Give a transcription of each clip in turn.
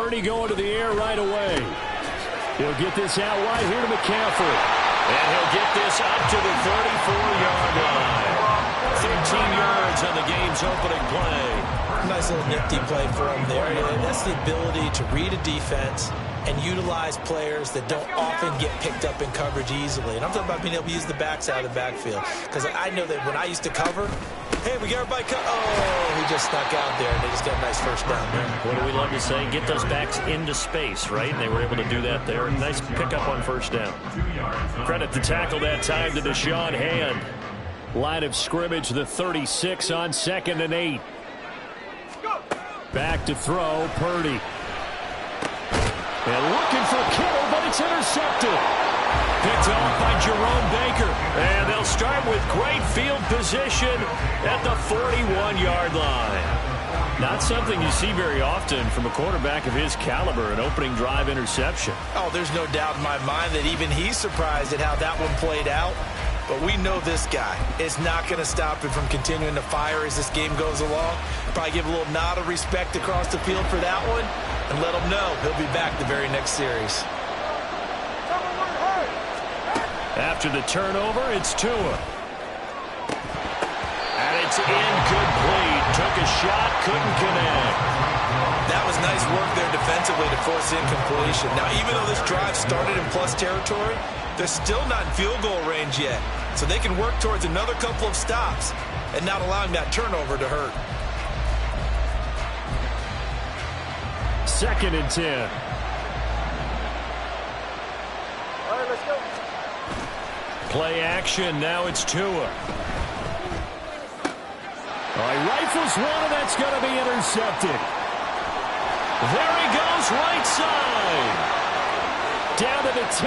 Purdy going to the air right away. He'll get this out wide here to McCaffrey. And he'll get this up to the 34-yard line. 15 yards on the game's opening play. Nice little nifty play for him there. That's the ability to read a defense and utilize players that don't often get picked up in coverage easily. And I'm talking about being able to use the backs out of the backfield. Because I know that when I used to cover, hey, we got everybody oh, he just snuck out there, and they just got a nice first down there. What do we love to say? Get those backs into space, right? And they were able to do that there. Nice pickup on first down. Credit the tackle that time to Deshaun Hand. Line of scrimmage, the 36 on 2nd and 8. Back to throw, Purdy. And looking for Kittle, but it's intercepted. Picked off by Jerome Baker. And they'll start with great field position at the 41-yard line. Not something you see very often from a quarterback of his caliber, an opening drive interception. Oh, there's no doubt in my mind that even he's surprised at how that one played out. But we know this guy is not going to stop him from continuing to fire as this game goes along. Probably give a little nod of respect across the field for that one and let him know he'll be back the very next series. After the turnover, it's Tua. And it's incomplete. Took a shot, couldn't connect. That was nice work there defensively to force incompletion. Now, even though this drive started in plus territory, they're still not in field goal range yet. So they can work towards another couple of stops and not allowing that turnover to hurt. 2nd and 10. All right, let's go. Play action. Now it's Tua. All right, rifles one, and that's going to be intercepted. There he goes, right side. Down to the 10.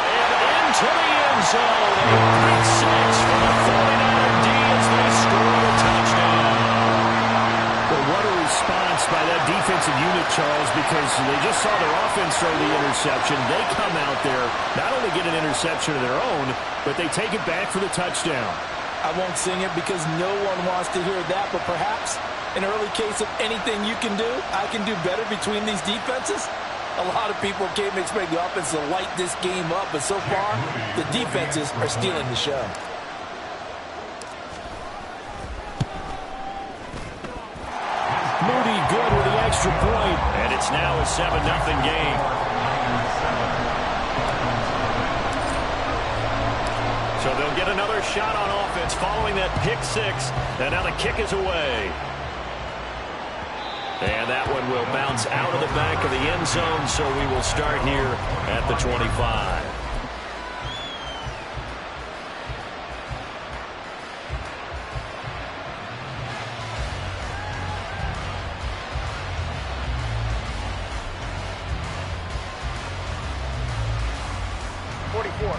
And into the end zone. Pick 6 for the 49er D as they score a touchdown. Well, what a response by that defensive unit, Charles, because they just saw their offense throw the interception. They come out there, not only get an interception of their own, but they take it back for the touchdown. I won't sing it because no one wants to hear that, but perhaps an early case of anything you can do, I can do better between these defenses. A lot of people came expecting the offense to light this game up, but so far, the defenses are stealing the show. Moody good with the extra point, and it's now a 7-0 game. So they'll get another shot on offense following that pick 6, and now the kick is away. And that one will bounce out of the back of the end zone, so we will start here at the 25.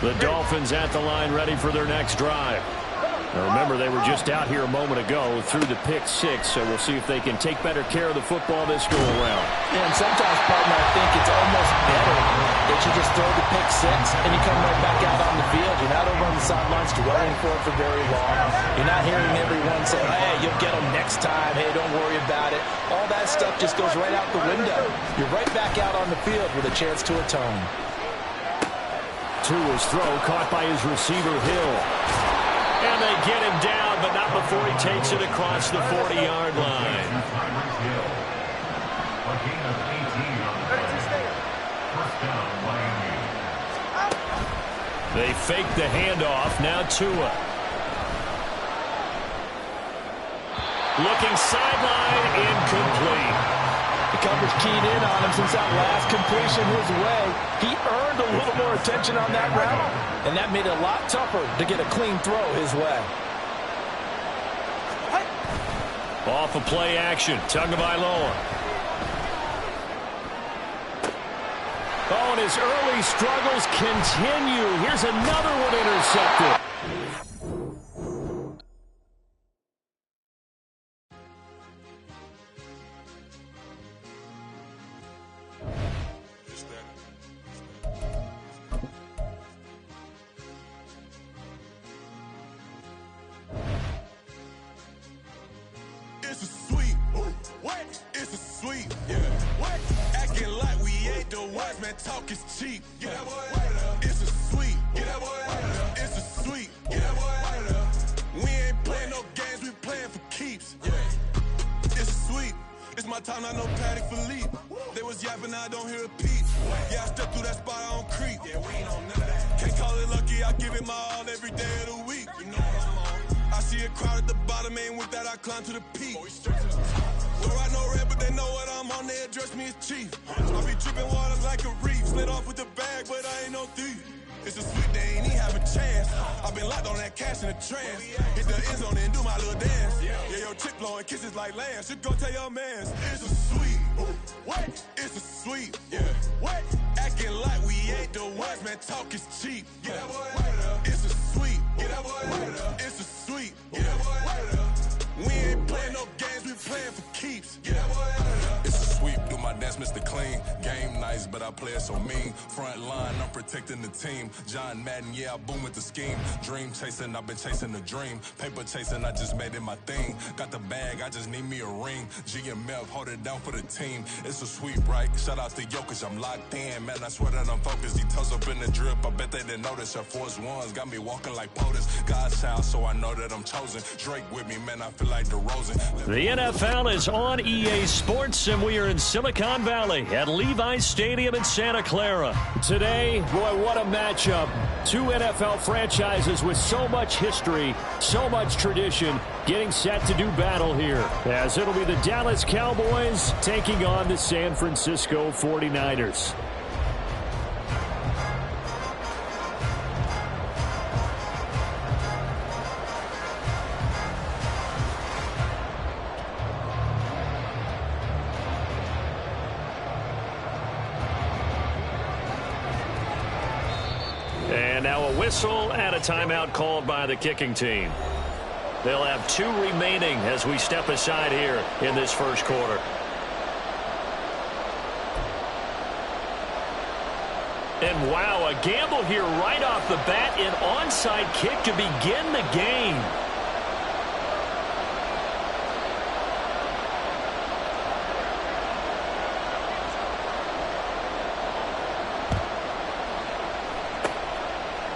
The Dolphins at the line ready for their next drive. Now remember, they were just out here a moment ago through the pick 6, so we'll see if they can take better care of the football this go around. Yeah, and sometimes, partner, I think it's almost better that you just throw the pick 6 and you come right back out on the field. You're not over on the sidelines dwelling for it for very long. You're not hearing everyone say, hey, you'll get them next time. Hey, don't worry about it. All that stuff just goes right out the window. You're right back out on the field with a chance to atone. Tua's throw caught by his receiver, Hill. And they get him down, but not before he takes it across the 40-yard line. They fake the handoff. Now Tua. Looking sideline, incomplete. The coverage keyed in on him since that last completion his way. He earned a little more attention on that route, and that made it a lot tougher to get a clean throw his way. Off of play action, Tagovailoa. Oh, and his early struggles continue. Here's another one intercepted. words, man, talk is cheap. Get that boy out of there. It's a sweep. Get that boy out of there. It's a sweep. Get that boy out of there. We ain't playing no games, we playing for keeps. Yeah. It's a sweep. It's my time, I know Paddock Philippe. They was yapping, I don't hear a peep. Yeah, I step through that spot, I don't creep. Yeah, we ain't on none of that. Can't call it lucky, I give it my all every day of the week. You know what I'm on. I see a crowd at the bottom, ain't with that, I climb to the peak. Don't ride no red, but they know what I'm on, they address me as chief. I be dripping water like a reef. Slid off with the bag, but I ain't no thief. It's a sweet, they ain't even have a chance. I've been locked on that cash in a trance. Hit the end zone and do my little dance. Yeah, your chick blowing kisses like Lance. Should go tell your mans. It's a sweet. What? It's a sweet. Yeah. What? Acting like we ain't the ones, man. Talk is cheap. Get that boy out of there. It's a sweet. Get that boy out of there. It's a sweet. Get that boy out of there. We ain't playing no games, we playing for keeps. Get that boy out of there. It's a sweep. Do my dance, Mr. Clean. Game nice, but I play it so mean. Front line, I'm protecting the team. John Madden, yeah, I boom with the scheme. Dream chasing, I've been chasing the dream. Paper chasing, I just made it my thing. Got the bag, I just need me a ring. GMF, hold it down for the team. It's a sweep, right? Shout out to Jokic, I'm locked in. Man, I swear that I'm focused. These toes up in the drip, I bet they didn't notice. Air Force Ones got me walking like POTUS. God's child, so I know that I'm chosen. Drake with me, man, I feel like DeRozan. The NFL is on EA Sports, and we are in Silicon Valley at Levi's Stadium in Santa Clara. Today, boy, what a matchup. Two NFL franchises with so much history, so much tradition, getting set to do battle here, as it'll be the Dallas Cowboys taking on the San Francisco 49ers. And now a whistle and a timeout called by the kicking team. They'll have 2 remaining as we step aside here in this first quarter. And wow, a gamble here right off the bat, an onside kick to begin the game.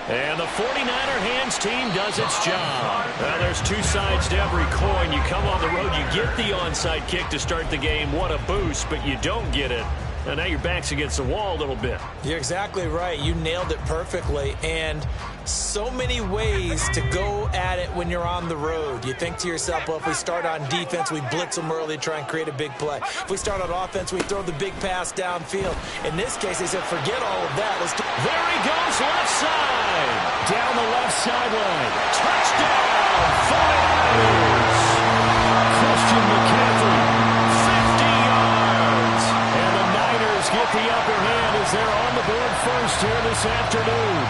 And the 49er hands team does its job. Now, there's 2 sides to every coin. You come on the road, you get the onside kick to start the game. What a boost, but you don't get it. And now your back's against the wall a little bit. You're exactly right. You nailed it perfectly. And so many ways to go at it when you're on the road. You think to yourself, well, if we start on defense, we blitz them early, try and create a big play. If we start on offense, we throw the big pass downfield. In this case, they said, forget all of that. Let's do. There he goes, left side. Down the left sideline. Touchdown, 49ers. Christian McCaffrey, 50 yards. And the Niners get the upper hand as they're on the board first here this afternoon.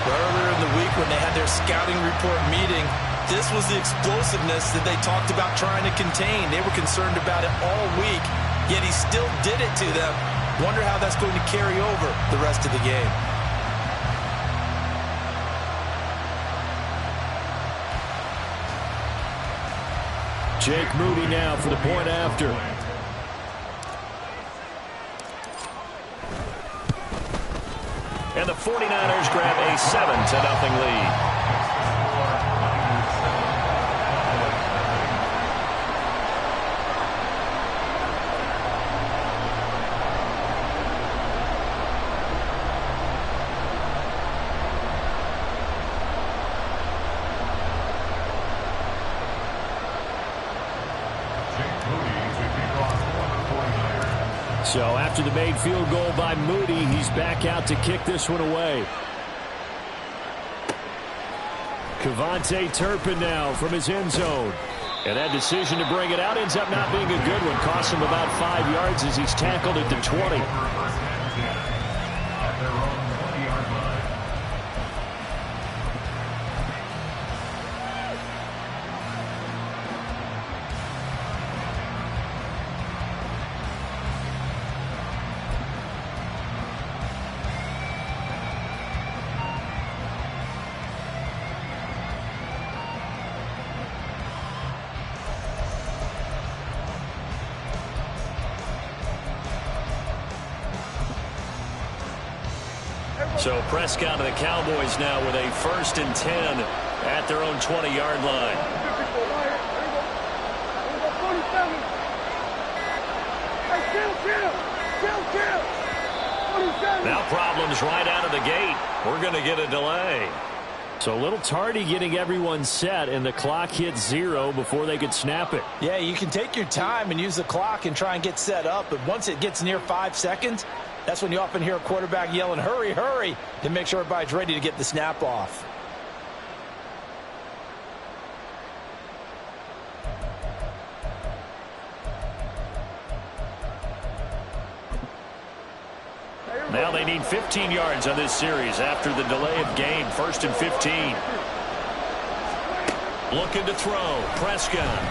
Earlier in the week when they had their scouting report meeting, this was the explosiveness that they talked about trying to contain. They were concerned about it all week, yet he still did it to them. Wonder how that's going to carry over the rest of the game. Jake Moody now for the point after. And the 49ers grab a 7-0 lead. So after the made field goal by Moody, he's back out to kick this one away. Kevontae Turpin now from his end zone. And that decision to bring it out ends up not being a good one. Costs him about 5 yards as he's tackled at the 20. So Prescott and the Cowboys now with a 1st and 10 at their own 20-yard line. Now problems right out of the gate. We're going to get a delay. So a little tardy getting everyone set, and the clock hit 0 before they could snap it. Yeah, you can take your time and use the clock and try and get set up, but once it gets near 5 seconds, that's when you often hear a quarterback yelling, hurry, hurry, to make sure everybody's ready to get the snap off. Now they need 15 yards on this series after the delay of game. 1st and 15. Looking to throw. Prescott.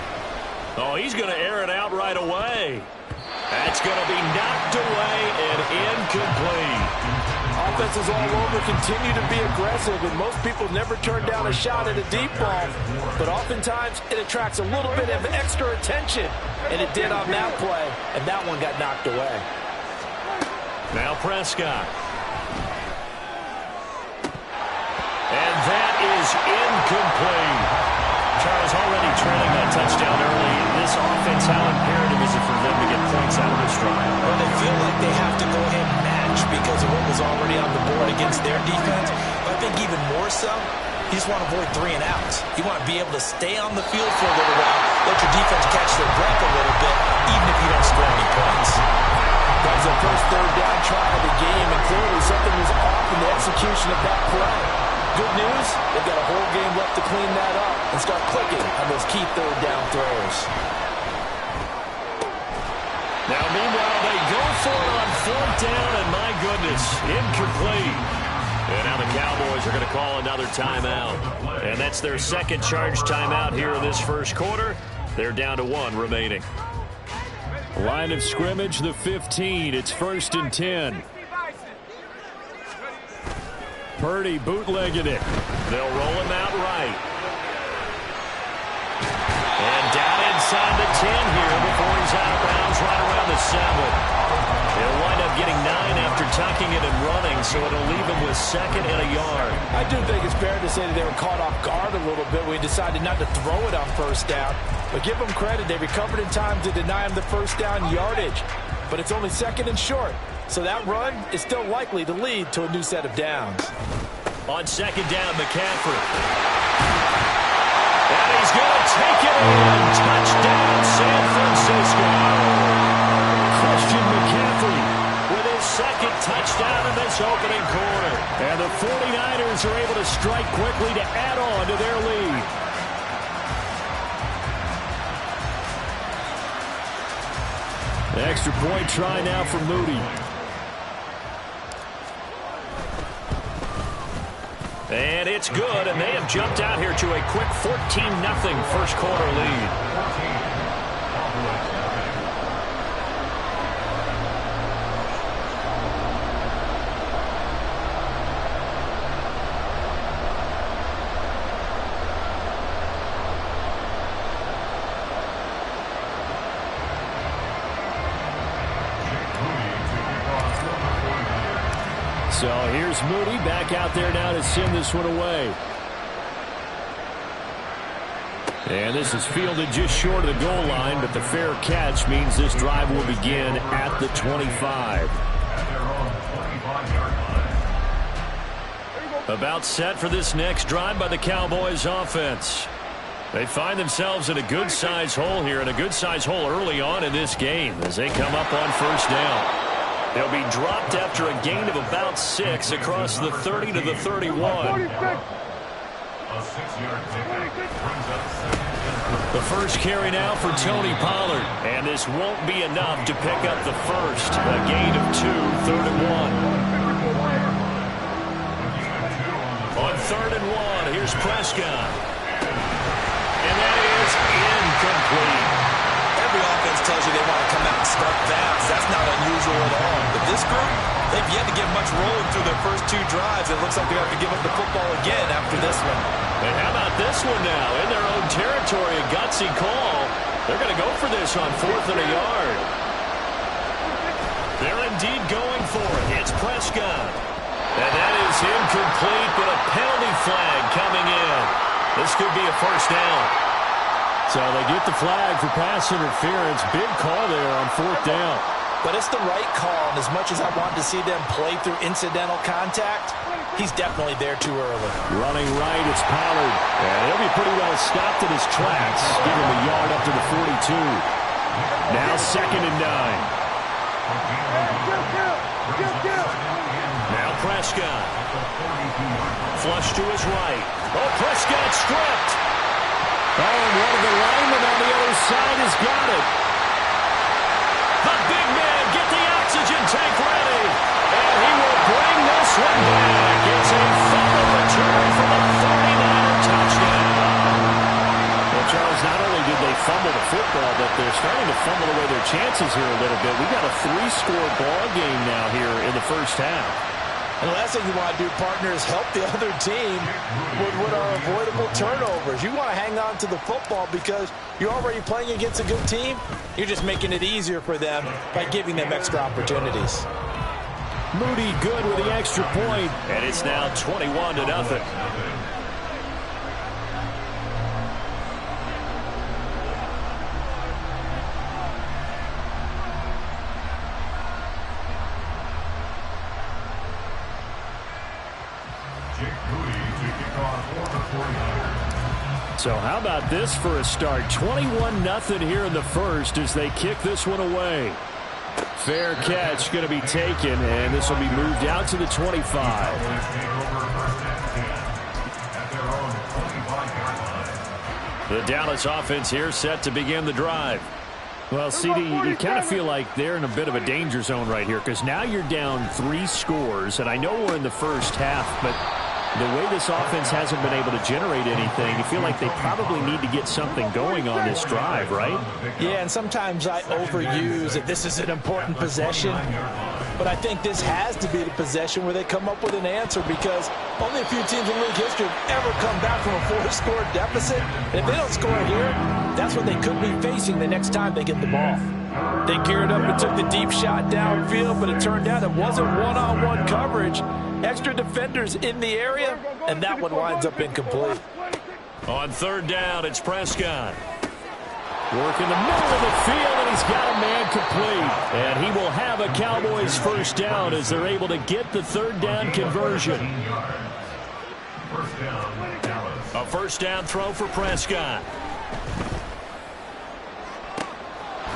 Oh, he's going to air it out right away. That's going to be knocked away and incomplete. Offenses all over continue to be aggressive, and most people never turn down a shot at a deep ball. But oftentimes, it attracts a little bit of extra attention, and it did on that play, and that one got knocked away. Now Prescott. And that is incomplete. Charles, already trailing that touchdown early. This offense, how imperative is it for them to get points out of this drive? Well, they feel like they have to go ahead and match because of what was already on the board against their defense. But I think even more so, you just want to avoid 3 and outs. You want to be able to stay on the field for a little while, let your defense catch their breath a little bit, even if you don't score any points. That was the first 3rd down try of the game, and clearly something was off in the execution of that play. Good news, they've got a whole game left to clean that up and start clicking on those key 3rd down throws. Now, meanwhile, they go for it on 4th down, and my goodness, incomplete. And now the Cowboys are going to call another timeout. And that's their 2nd charge timeout here in this 1st quarter. They're down to 1 remaining. Line of scrimmage, the 15. It's 1st and 10. Purdy bootlegging it. They'll roll him out right. And down inside the 10 here before he's out of bounds right around the 7. He'll wind up getting 9 after tucking it and running, so it'll leave him with 2nd and a yard. I do think it's fair to say that they were caught off guard a little bit when he decided not to throw it on 1st down. But give them credit, they recovered in time to deny him the 1st down yardage. But it's only 2nd and short, so that run is still likely to lead to a new set of downs. On 2nd down, McCaffrey. And he's going to take it in. Touchdown, San Francisco. Christian McCaffrey with his 2nd touchdown in this opening quarter. And the 49ers are able to strike quickly to add on to their lead. The extra point try now for Moody. And it's good, and they have jumped out here to a quick 14-0 first quarter lead. So here's Moody back out there now to send this one away. And this is fielded just short of the goal line, but the fair catch means this drive will begin at the 25. About set for this next drive by the Cowboys offense. They find themselves in a good-sized hole here, and a good-sized hole early on in this game as they come up on 1st down. They'll be dropped after a gain of about 6 across the 30 to the 31. The first carry now for Tony Pollard. And this won't be enough to pick up the first. A gain of 2, 3rd and 1. On 3rd and 1, here's Prescott. And that is incomplete. Every offense tells you they want to come out and start fast. That's not unusual at all. But this group, they've yet to get much rolling through their first 2 drives. It looks like they have to give up the football again after this one. And how about this one now? In their own territory, a gutsy call. They're going to go for this on 4th and a yard. They're indeed going for it. It's Prescott. And that complete, but a penalty flag coming in. This could be a first down. So they get the flag for pass interference. Big call there on fourth down. But it's the right call, and as much as I wanted to see them play through incidental contact, he's definitely there too early. Running right, it's Pollard. And he'll be pretty well stopped in his tracks. Give him a yard up to the 42. Now 2nd and 9. Now Prescott. Flush to his right. Oh, Prescott stripped. Oh, and one of the linemen on the other side has got it. The big man, get the oxygen tank ready. And he will bring this one back. It's a fumble return for the 49er touchdown. Well, Charles, not only did they fumble the football, but they're starting to fumble away their chances here a little bit. We got a 3-score ball game now here in the first half. And the last thing you want to do, partner, is help the other team with what are avoidable turnovers. You want to hang on to the football because you're already playing against a good team. You're just making it easier for them by giving them extra opportunities. Moody good with the extra point, and it's now 21-0. So how about this for a start? 21-0 here in the first as they kick this one away. Fair catch going to be taken, and this will be moved out to the 25. The Dallas offense here set to begin the drive. Well, CD, you kind of feel like they're in a bit of a danger zone right here because now you're down 3 scores, and I know we're in the first half, but the way this offense hasn't been able to generate anything, you feel like they probably need to get something going on this drive, right? Yeah, and sometimes I overuse that this is an important possession, but I think this has to be the possession where they come up with an answer because only a few teams in league history have ever come back from a 4-score deficit. And if they don't score here, that's what they could be facing the next time they get the ball. They geared up and took the deep shot downfield, but it turned out it wasn't one-on-one coverage. Extra defenders in the area, and that one winds up incomplete. On 3rd down, it's Prescott. Work in the middle of the field, and he's got a man complete. And he will have a Cowboys first down as they're able to get the 3rd down conversion. A first down throw for Prescott.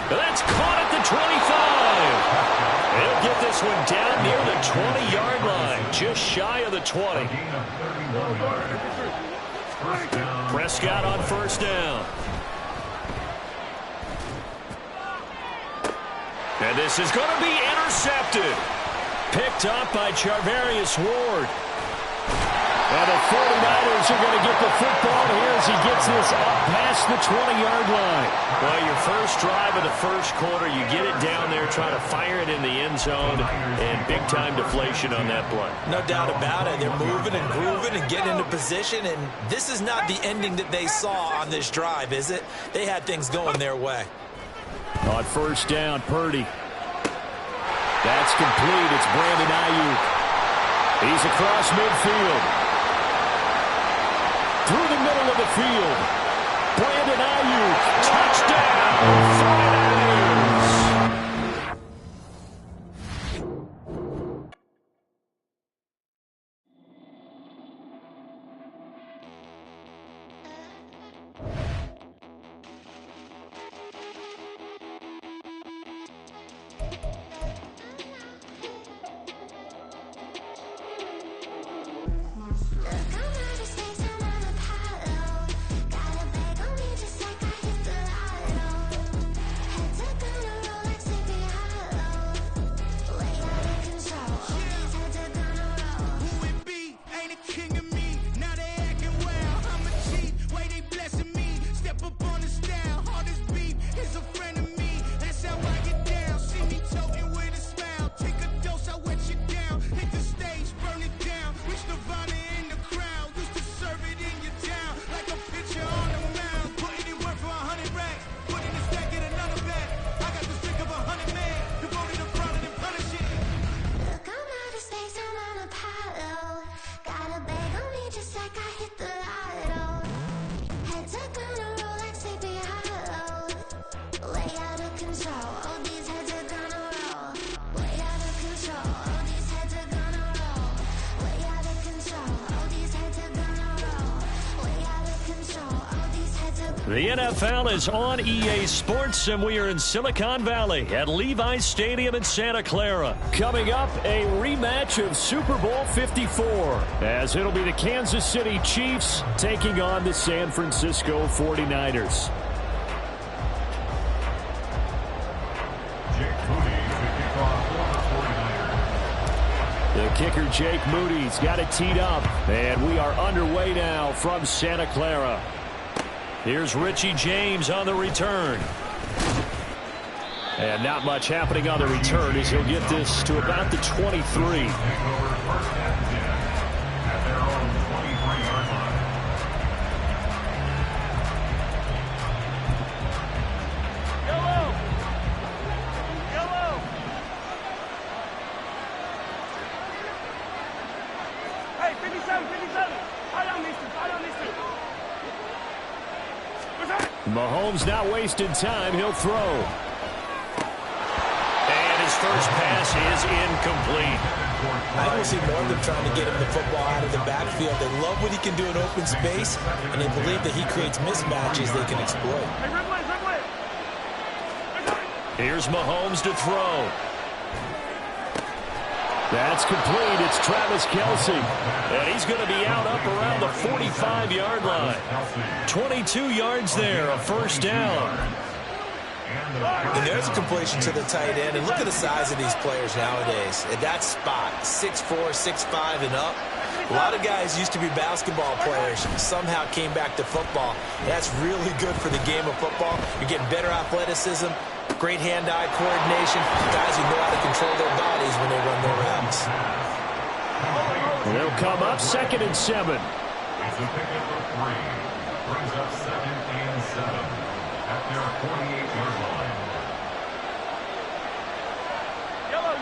That's caught at the 25. He'll get this one down near the 20-yard line, just shy of the 20. Prescott on first down. And this is going to be intercepted. Picked up by Charvarius Ward. And the 49ers are going to get the football here as he gets this up past the 20-yard line. Well, your first drive of the first quarter, you get it down there, try to fire it in the end zone, and big-time deflation on that play. No doubt about it. They're moving and grooving and getting into position, and this is not the ending that they saw on this drive, is it? They had things going their way. On first down, Purdy. That's complete. It's Brandon Ayuk. He's across midfield. Through the middle of the field. Brandon Ayuk. Touchdown. 49ers. The NFL is on EA Sports, and we are in Silicon Valley at Levi's Stadium in Santa Clara. Coming up, a rematch of Super Bowl 54, as it'll be the Kansas City Chiefs taking on the San Francisco 49ers. The kicker, Jake Moody's got it teed up, and we are underway now from Santa Clara. Here's Richie James on the return. And not much happening on the return as he'll get this to about the 23. Mahomes not wasting time. He'll throw. And his first pass is incomplete. I don't see more of them trying to get him the football out of the backfield. They love what he can do in open space, and they believe that he creates mismatches they can exploit. Here's Mahomes to throw. That's complete. It's Travis Kelce. And he's going to be out up around the 45-yard line. 22 yards there, a first down. And there's a completion to the tight end. And look at the size of these players nowadays. At that spot, 6'4", 6'5", and up. A lot of guys used to be basketball players, somehow came back to football. That's really good for the game of football. You're getting better athleticism, great hand-eye coordination, guys who know how to control their bodies when they run their routes. They'll come up 2nd and 7. It's a pick up of 3. Brings up 2nd and 7 at their 48-yard line.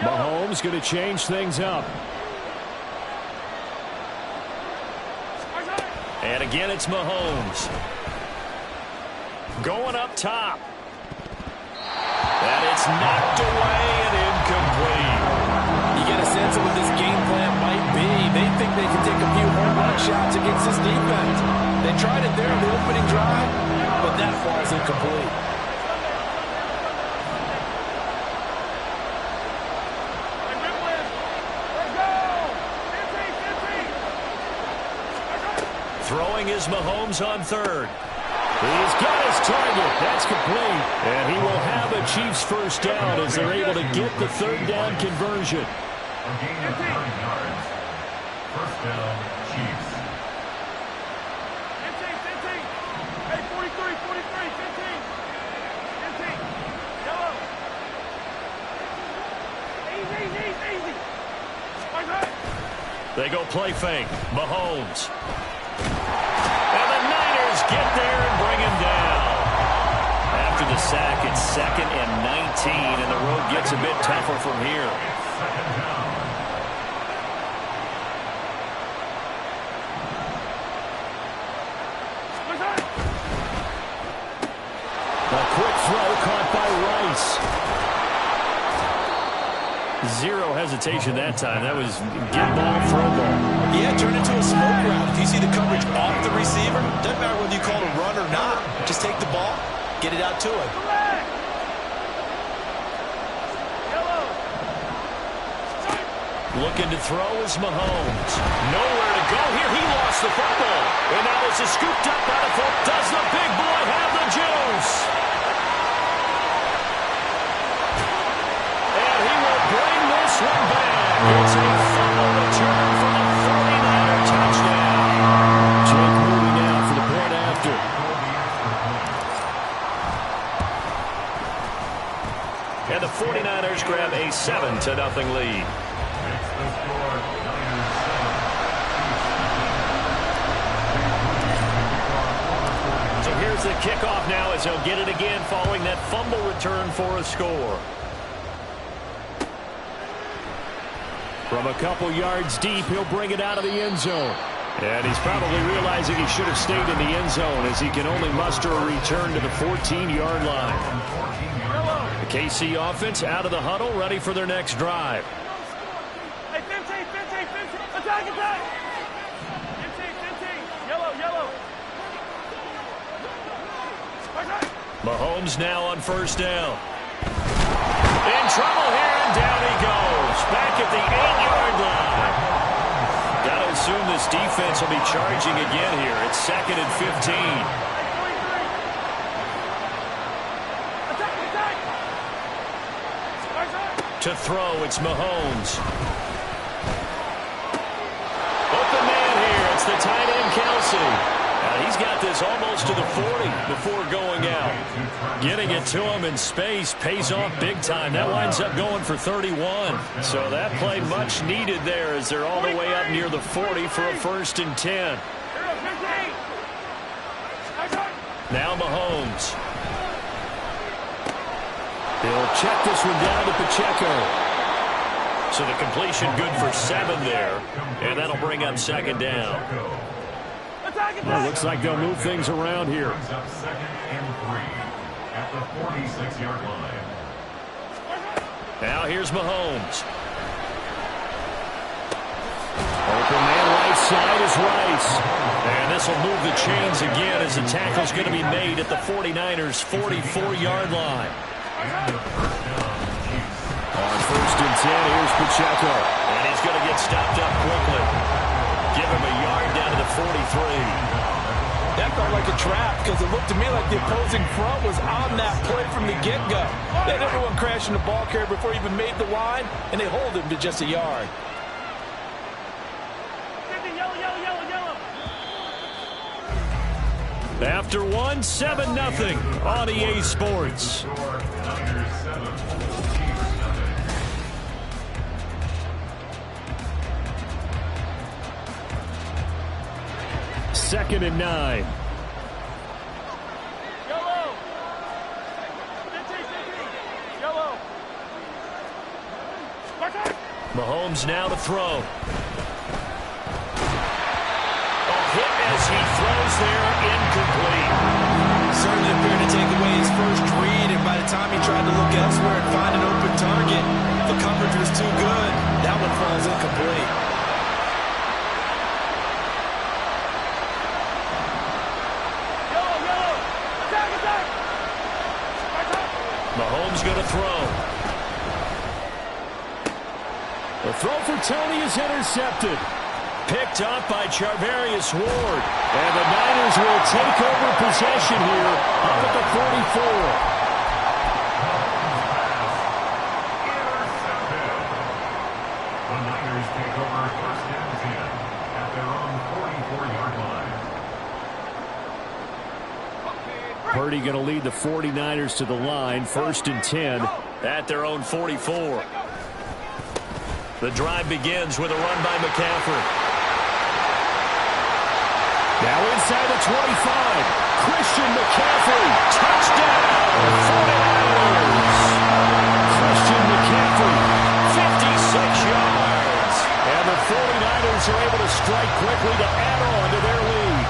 Mahomes going to change things up. And again, it's Mahomes. Going up top. And it's knocked away and incomplete. You get a sense of what this game plan might be. They think they can take a few home run shots against this defense. They tried it there in the opening drive, but that falls incomplete. Throwing is Mahomes on 3rd. He's got his target. That's complete. And he will have a Chiefs first down as they're able to get the 3rd down conversion. A gain of 9 yards. First down, Chiefs. 15. Hey, 43, 15. Yellow. Easy. They go play fake. Mahomes. And the Niners get there and bring him down. After the sack, it's 2nd and 19, and the road gets a bit tougher from here. A quick throw caught by Rice. Zero hesitation that time. That was get ball, throw ball. Yeah, turn into a smoke route. If you see the coverage off the receiver, doesn't matter whether you call it a run or not. Just take the ball, get it out to him. Looking to throw is Mahomes. Nowhere to go here. He lost the football. And now this is scooped up by the foot. Does the big boy have the juice? And he will bring this one back. It's a fumble return for the 49er touchdown. Jake Moody now for the point after. And the 49ers grab a 7-0 lead. So here's the kickoff now as he'll get it again following that fumble return for a score. From a couple yards deep, he'll bring it out of the end zone. And he's probably realizing he should have stayed in the end zone as he can only muster a return to the 14-yard line. The KC offense out of the huddle, ready for their next drive. Hey, 15. Attack. 15. Yellow. Mahomes now on first down. In trouble here, and down he goes. Back at the 8-yard line. Got to assume this defense will be charging again here. It's 2nd and 15. To throw, it's Mahomes. Open man here. It's the tight end, Kelsey. He's got this almost to the 40 before going out. Getting it to him in space pays off big time. That winds up going for 31. So that play much needed there as they're all the way up near the 40 for a 1st and 10. Now Mahomes. He'll check this one down to Pacheco. So the completion good for 7 there. And that'll bring up 2nd down. Well, looks like they'll move things around here. Brings up 2nd and 3 at the 46-yard line. Now here's Mahomes. Open man right side is Rice. And this will move the chains again as the tackle's going to be made at the 49ers' 44-yard line. On 1st and 10, here's Pacheco. And he's going to get stopped up quickly. Give him a yard down to the 43. That felt like a trap because it looked to me like the opposing front was on that play from the get-go. They had everyone crashing the ball carrier before he even made the line, and they hold him to just a yard. After one, 7-0 on EA Sports. Niners 7, Chiefs nothing. 2nd and 9. Mahomes now to throw. A hit as he throws there, incomplete. Certainly appeared to take away his first read, and by the time he tried to look elsewhere and find an open target, the coverage was too good. That one falls incomplete. Mahomes going to throw. The throw for Tony is intercepted. Picked up by Charvarius Ward. And the Niners will take over possession here up at the 44. Intercepted. The Niners take over 1st and 10 at their own 44-yard line. Purdy going to lead the 49ers to the line. 1st and 10 at their own 44. The drive begins with a run by McCaffrey. Now inside the 25. Christian McCaffrey. Touchdown. 49ers. Christian McCaffrey. 56 yards. And the 49ers are able to strike quickly to add on to their lead.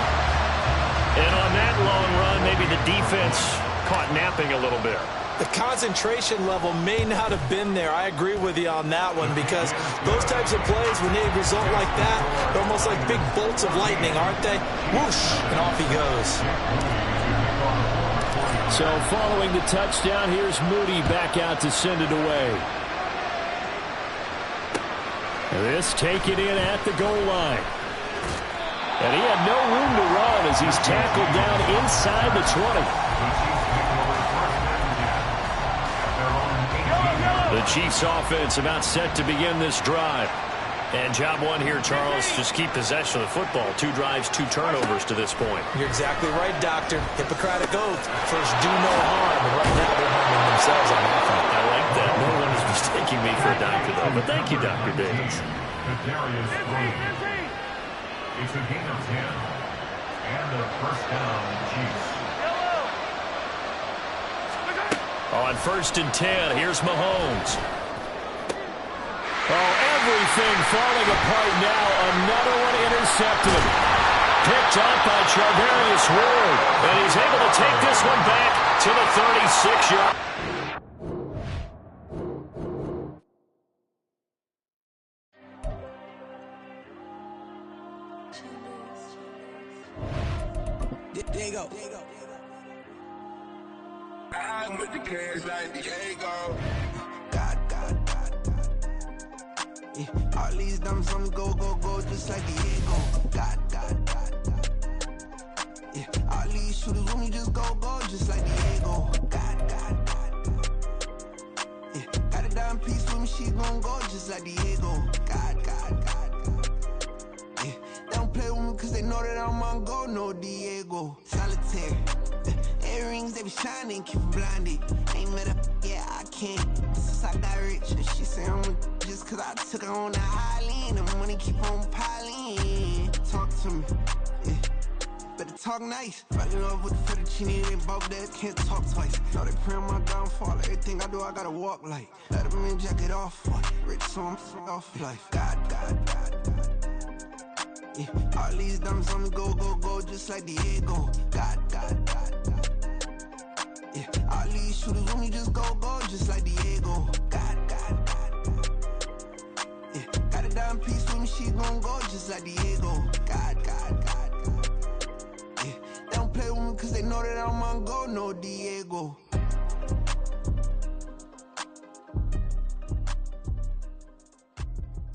And on that long run, maybe the defense caught napping a little bit. The concentration level may not have been there. I agree with you on that one because those types of plays, when they result like that, they're almost like big bolts of lightning, aren't they? Whoosh, and off he goes. So following the touchdown, here's Moody back out to send it away. This taken in at the goal line. And he had no room to run as he's tackled down inside the 20. The Chiefs offense about set to begin this drive. And job one here, Charles, just keep possession of the football. 2 drives, 2 turnovers to this point. You're exactly right, Doctor. Hippocratic oath. First, do no harm. And right now, they're harming themselves on offense. I like that. No one is mistaking me for a doctor, though. But thank you, Dr. Davis. It's a gain of 10. And a 1st down, Chiefs. On 1st and 10, here's Mahomes. Oh, everything falling apart now. Another one intercepted. Picked up by Charvarius Ward. And he's able to take this one back to the 36-yard. There you go. I'm with the cash like Diego. God. Yeah, all these diamonds on me go, just like Diego. God. Yeah, all these shooters with me just go, just like Diego. God. Yeah, got a dime piece with me, she gon' go just like Diego. God. Yeah, they don't play with me cause they know that I'm on go, no Diego. Solitaire. Earrings, they be shining, keep them blinded. Ain't met up, yeah, I can't. Since I got rich, and she say I'm just cause I took her on the island. The money keep on piling. Talk to me, yeah. Better talk nice. Fell in love with the fettuccine, they both dead, can't talk twice. Know they pray on my downfall. Everything I do, I gotta walk like. Let them in, jacket off. Rich, so I'm off life. God. Yeah, all these diamonds on me go, just like Diego. God. Yeah, all these shooters with me just go, just like Diego. God. Yeah, got a dime piece with me, she gon' go just like Diego. God. Yeah, they don't play with me cause they know that I'm on go, no Diego.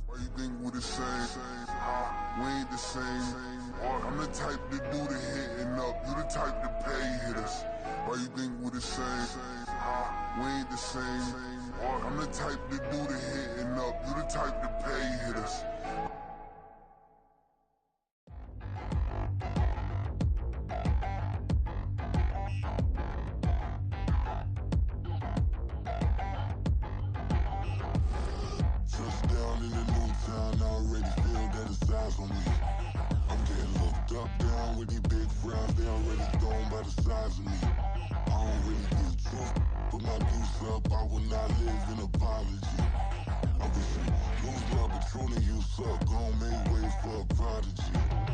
Why you think we the same? We ain't the same. I'm the type to do the hitting up. You the type to pay hitters. Why you think we the same? We ain't the same. I'm the type to do the hitting up. You the type to pay hitters. Touchdown in the new town. I already feel that it's eyes on me. I'm getting looked up, down with these big frowns. They already gone by the size of me. I don't really get truth. Put my goose up, I will not live in apology. I wish you lose love, but truly you suck. Gon' make way for a prodigy.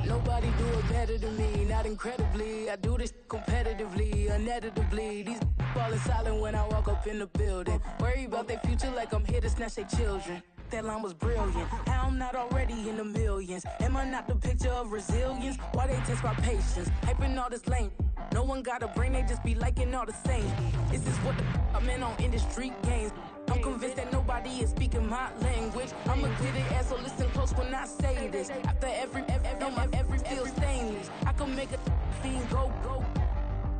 Nobody do it better than me, not incredibly. I do this competitively, uneditably. These falling silent when I walk up in the building. Worry about their future like I'm here to snatch their children. That line was brilliant. How I'm not already in the millions? Am I not the picture of resilience? Why they test my patience? Hyping all this lame. No one got a brain, they just be liking all the same. This is what the I'm in on industry games. I'm convinced that nobody is speaking my language. I'ma get it ass, so listen close when I say this. After every feel stainless. I can make a fiend go.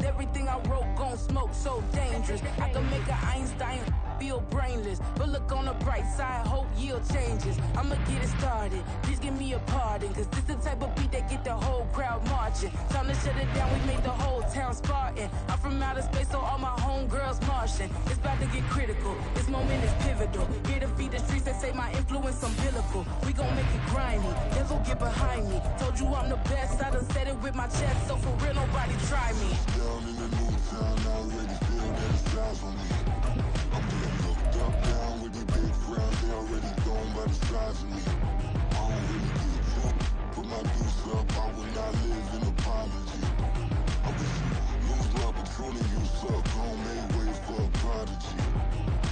Everything I wrote gon' smoke, so dangerous. I can make an Einstein feel brainless, but look on the bright side, hope yield changes. I'ma get it started, please give me a pardon, cause this the type of beat that get the whole crowd marching. Time to shut it down, we made the whole town Spartan. I'm from outer space, so all my homegirls Martian. It's about to get critical, this moment is pivotal. Here to feed the streets, that say my influence umbilical. We gon' make it grimy, never get behind me. Told you I'm the best, I done said it with my chest, so for real nobody try me. Down in the new town, I already feel that it's eyes on me. I'm getting looked up, down with these big frowns. They already gone by the size of me. I don't really get drunk. Put my goose up, I will not live in apology. I wish you lose love, but truly you suck. Gon' make way for a prodigy.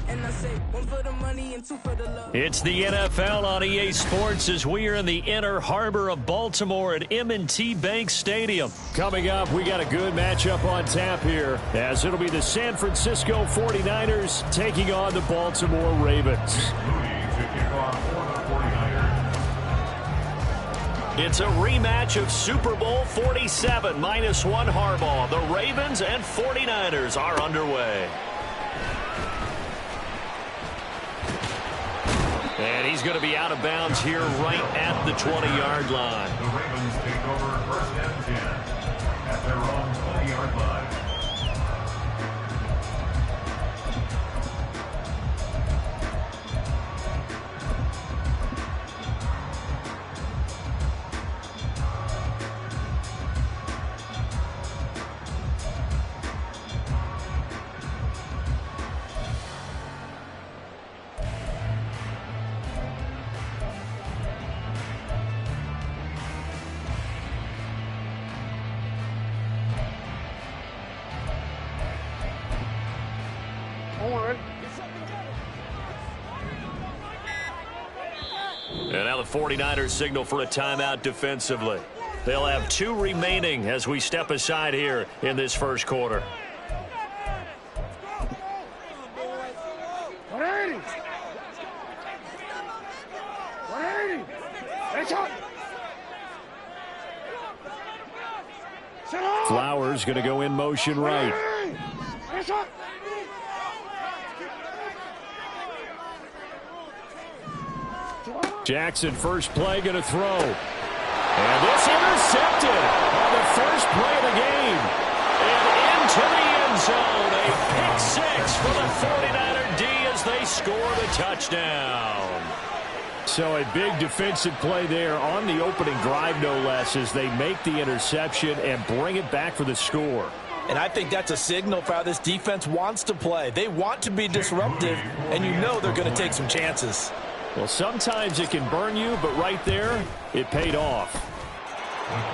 And I say, one for the money and two for the love. It's the NFL on EA Sports as we are in the inner harbor of Baltimore at M&T Bank Stadium. Coming up, we got a good matchup on tap here, as it'll be the San Francisco 49ers taking on the Baltimore Ravens. It's a rematch of Super Bowl 47, -1 Harbaugh. The Ravens and 49ers are underway. And he's going to be out of bounds here right at the 20-yard line. The Ravens take over first and 10 at their own 20-yard line. And now the 49ers signal for a timeout defensively. They'll have 2 remaining as we step aside here in this first quarter. Flowers going to go in motion right. Jackson, first play, going to throw. And this intercepted on the first play of the game. And into the end zone. A pick six for the 49er D as they score the touchdown. So a big defensive play there on the opening drive, no less, as they make the interception and bring it back for the score. And I think that's a signal for how this defense wants to play. They want to be disruptive, and you know they're going to take some chances. Well, sometimes it can burn you, but right there, it paid off.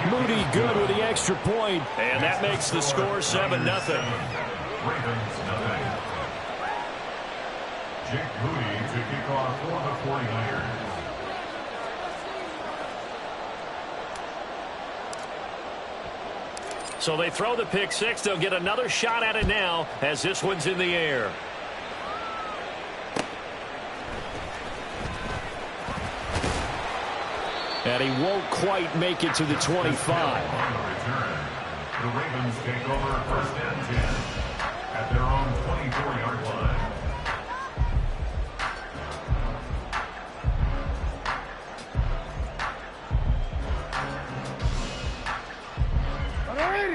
Moody good with the extra point, and that makes the score 7-0. Ravens nothing. Jake Moody to kick off for the 49ers. So they throw the pick six. They'll get another shot at it now as this one's in the air. And he won't quite make it to the 25. On the return, the Ravens take over first and 10 at their own 24-yard line.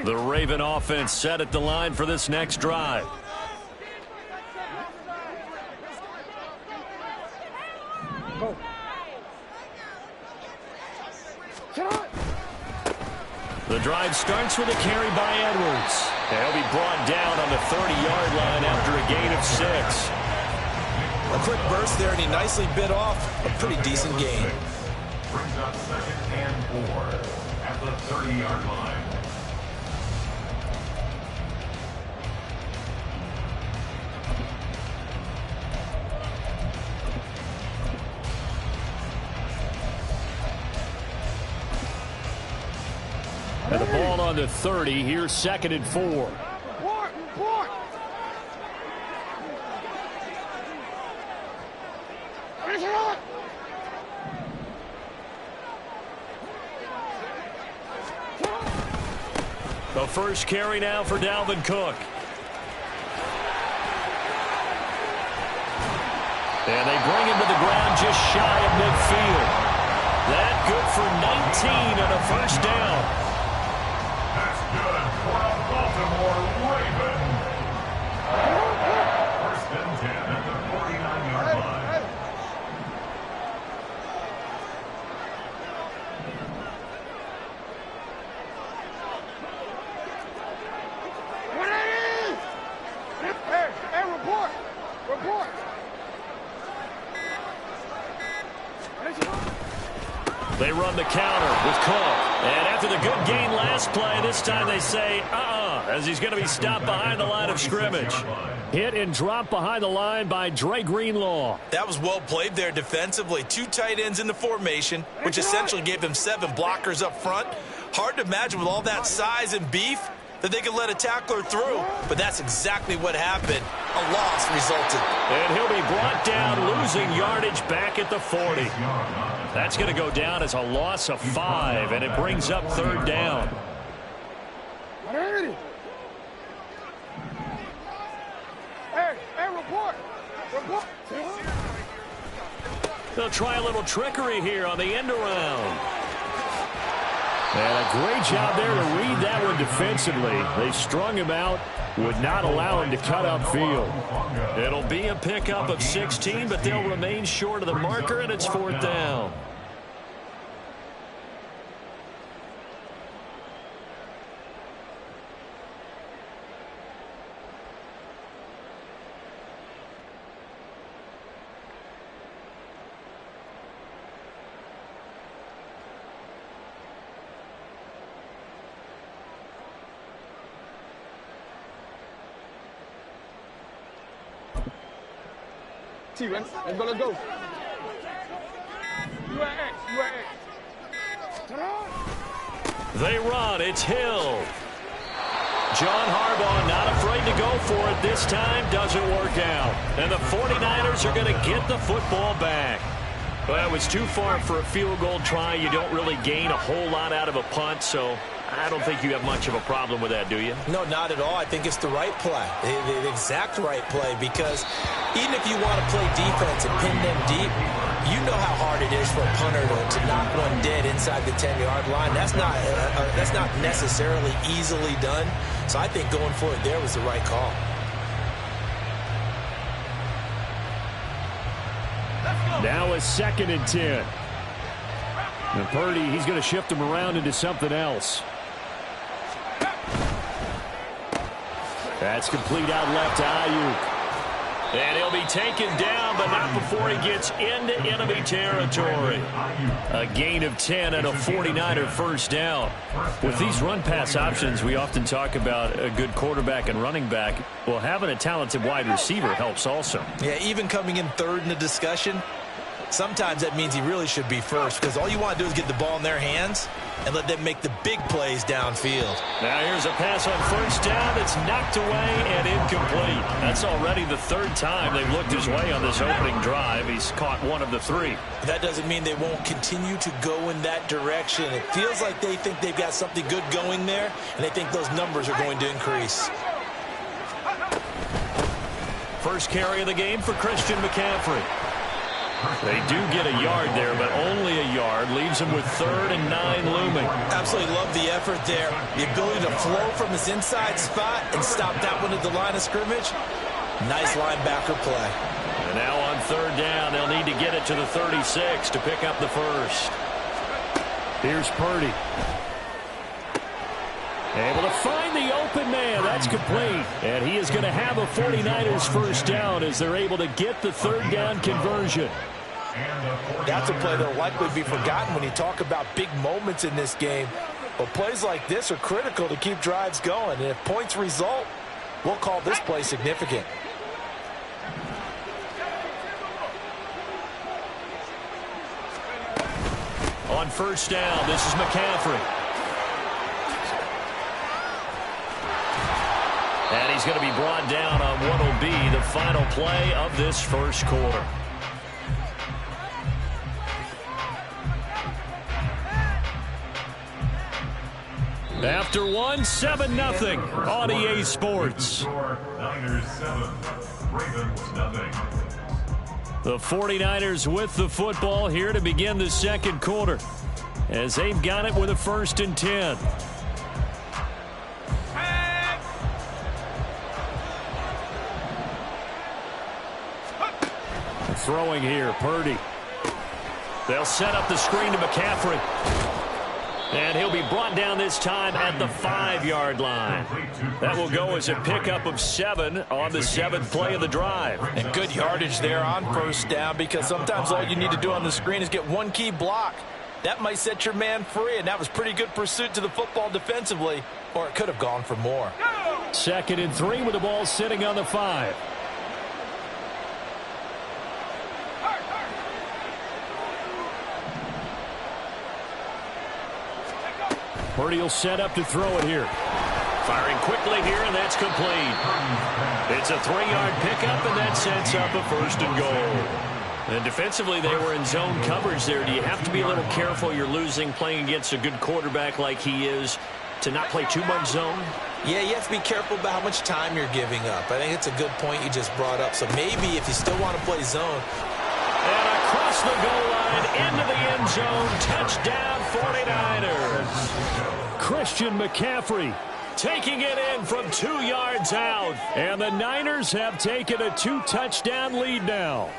The Raven offense set at the line for this next drive. Go. The drive starts with a carry by Edwards. And he'll be brought down on the 30-yard line after a gain of 6. A quick burst there, and he nicely bit off a pretty decent gain. Brings up 2nd and 4 at the 30-yard line. And the ball on the 30. Here's 2nd and 4. Report. The first carry now for Dalvin Cook. And they bring him to the ground just shy of midfield. That good for 19 and a first down. That's good for a Baltimore Raven. First and 10 at the 49-yard line. Hey, report. They run the counter with Cook. And after the good gain last play, this time they say, as he's going to be stopped behind the line of scrimmage. Hit and drop behind the line by Dre Greenlaw. That was well played there defensively. 2 tight ends in the formation, which essentially gave them 7 blockers up front. Hard to imagine with all that size and beef that they could let a tackler through, but that's exactly what happened. A loss resulted. And he'll be brought down, losing yardage back at the 40. That's going to go down as a loss of 5, and it brings up 3rd down. Hey, report. They'll try a little trickery here on the end around. And a great job there to read that one defensively. They strung him out, would not allow him to cut upfield. It'll be a pickup of 16, but they'll remain short of the marker, and it's 4th down. Let's go. You at X. They run. It's Hill. John Harbaugh not afraid to go for it this time. Doesn't work out. And the 49ers are going to get the football back. Well, it was too far for a field goal try. You don't really gain a whole lot out of a punt, so I don't think you have much of a problem with that, do you? No, not at all. I think it's the right play, the exact right play, because even if you want to play defense and pin them deep, you know how hard it is for a punter to knock one dead inside the 10-yard line. That's not necessarily easily done. So I think going for it there was the right call. Now a 2nd and 10. And Purdy, he's going to shift him around into something else. That's complete out left to Ayuk. And he'll be taken down, but not before he gets into enemy territory. A gain of 10 and a 49er first down. With these run-pass options, we often talk about a good quarterback and running back. Well, having a talented wide receiver helps also. Yeah, even coming in third in the discussion, sometimes that means he really should be first, because all you want to do is get the ball in their hands and let them make the big plays downfield. Now here's a pass on first down that's knocked away and incomplete. That's already the 3rd time they've looked his way on this opening drive. He's caught one of the 3. That doesn't mean they won't continue to go in that direction. It feels like they think they've got something good going there, and they think those numbers are going to increase. First carry of the game for Christian McCaffrey. They do get a yard there, but only a yard. Leaves him with 3rd and 9 looming. Absolutely love the effort there. The ability to flow from his inside spot and stop that one at the line of scrimmage. Nice linebacker play. And now on 3rd down, they'll need to get it to the 36 to pick up the first. Here's Purdy. Able to find the open man. That's complete. And he is going to have a 49ers first down as they're able to get the 3rd down conversion. That's a play that will likely be forgotten when you talk about big moments in this game. But plays like this are critical to keep drives going. And if points result, we'll call this play significant. On first down, this is McCaffrey. And he's going to be brought down on what will be the final play of this first quarter. After 1, 7-0 on EA Sports. Niners 7, Ravens 0. The 49ers with the football here to begin the second quarter, as they've got it with a 1st and 10. Throwing here, Purdy. They'll set up the screen to McCaffrey. And he'll be brought down this time at the 5-yard line. That will go as a pickup of 7 on the 7th play of the drive. And good yardage there on first down, because sometimes all you need to do on the screen is get one key block. That might set your man free, and that was pretty good pursuit to the football defensively, or it could have gone for more. 2nd and 3 with the ball sitting on the 5. Purdy will set up to throw it here. Firing quickly here, and that's complete. It's a 3-yard pickup, and that sets up a 1st and goal. And defensively, they were in zone coverage there. Do you have to be a little careful? You're losing playing against a good quarterback like he is to not play too much zone? Yeah, you have to be careful about how much time you're giving up. I think it's a good point you just brought up. So maybe if you still want to play zone. And across the goal line, into the end zone, touchdown 49ers. Christian McCaffrey taking it in from 2 yards out. And the Niners have taken a 2-touchdown lead now.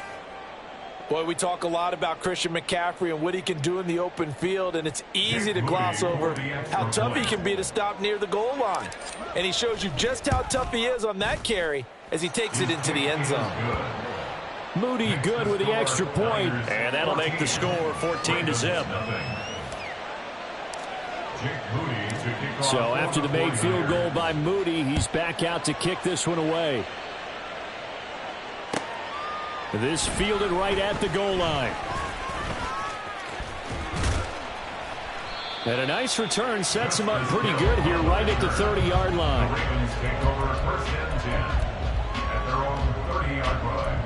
Boy, we talk a lot about Christian McCaffrey and what he can do in the open field, and it's easy to gloss over how tough he can be to stop near the goal line. And he shows you just how tough he is on that carry as he takes it into the end zone. Moody good with the extra point, and that'll make the score 14-0. So after the made field goal by Moody, he's back out to kick this one away. This fielded right at the goal line. And a nice return sets him up pretty good here right at the 30-yard line. Ravens take over 1st and 10 at their own 30-yard line.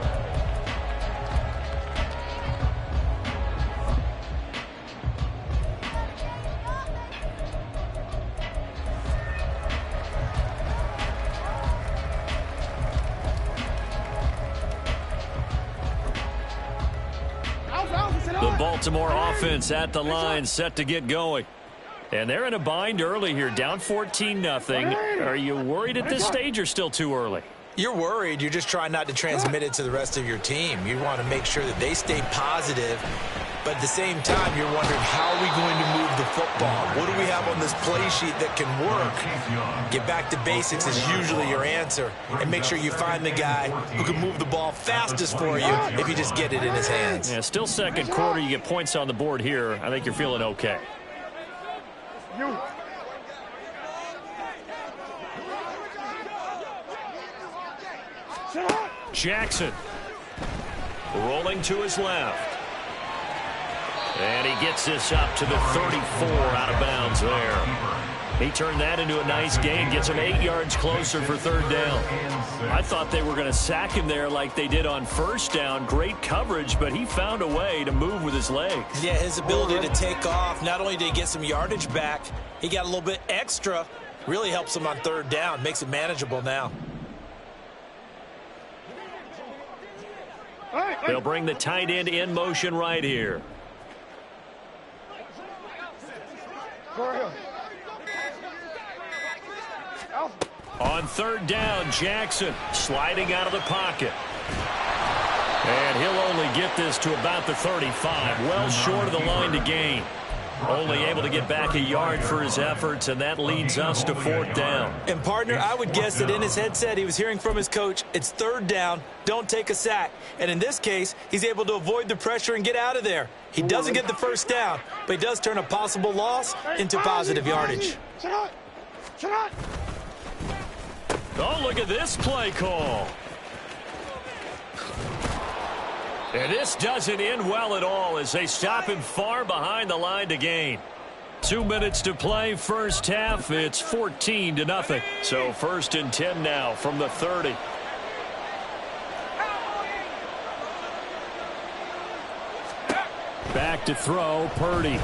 Baltimore offense at the line, set to get going. And they're in a bind early here, down 14-0. Are you worried at this stage or still too early? You're worried. You're just trying not to transmit it to the rest of your team. You want to make sure that they stay positive. But at the same time, you're wondering, how are we going to move the football? What do we have on this play sheet that can work? Get back to basics is usually your answer. And make sure you find the guy who can move the ball fastest for you if you just get it in his hands. Yeah, still second quarter. You get points on the board here. I think you're feeling okay. Jackson rolling to his left. And he gets this up to the 34, out of bounds there. He turned that into a nice gain, gets him 8 yards closer for third down. I thought they were going to sack him there like they did on first down. Great coverage, but he found a way to move with his legs. Yeah, his ability to take off, not only did he get some yardage back, he got a little bit extra. Really helps him on third down, makes it manageable now. They'll bring the tight end in motion right here. On third down, Jackson sliding out of the pocket. And he'll only get this to about the 35, well short of the line to gain. Only able to get back a yard for his efforts, and that leads us to fourth down. And, partner, I would guess that in his headset he was hearing from his coach, it's third down, don't take a sack. And in this case, he's able to avoid the pressure and get out of there. He doesn't get the first down, but he does turn a possible loss into positive yardage. Oh, look at this play call. And this doesn't end well at all as they stop him far behind the line to gain. 2 minutes to play, first half. It's 14-0. So 1st and 10 now from the 30. Back to throw, Purdy.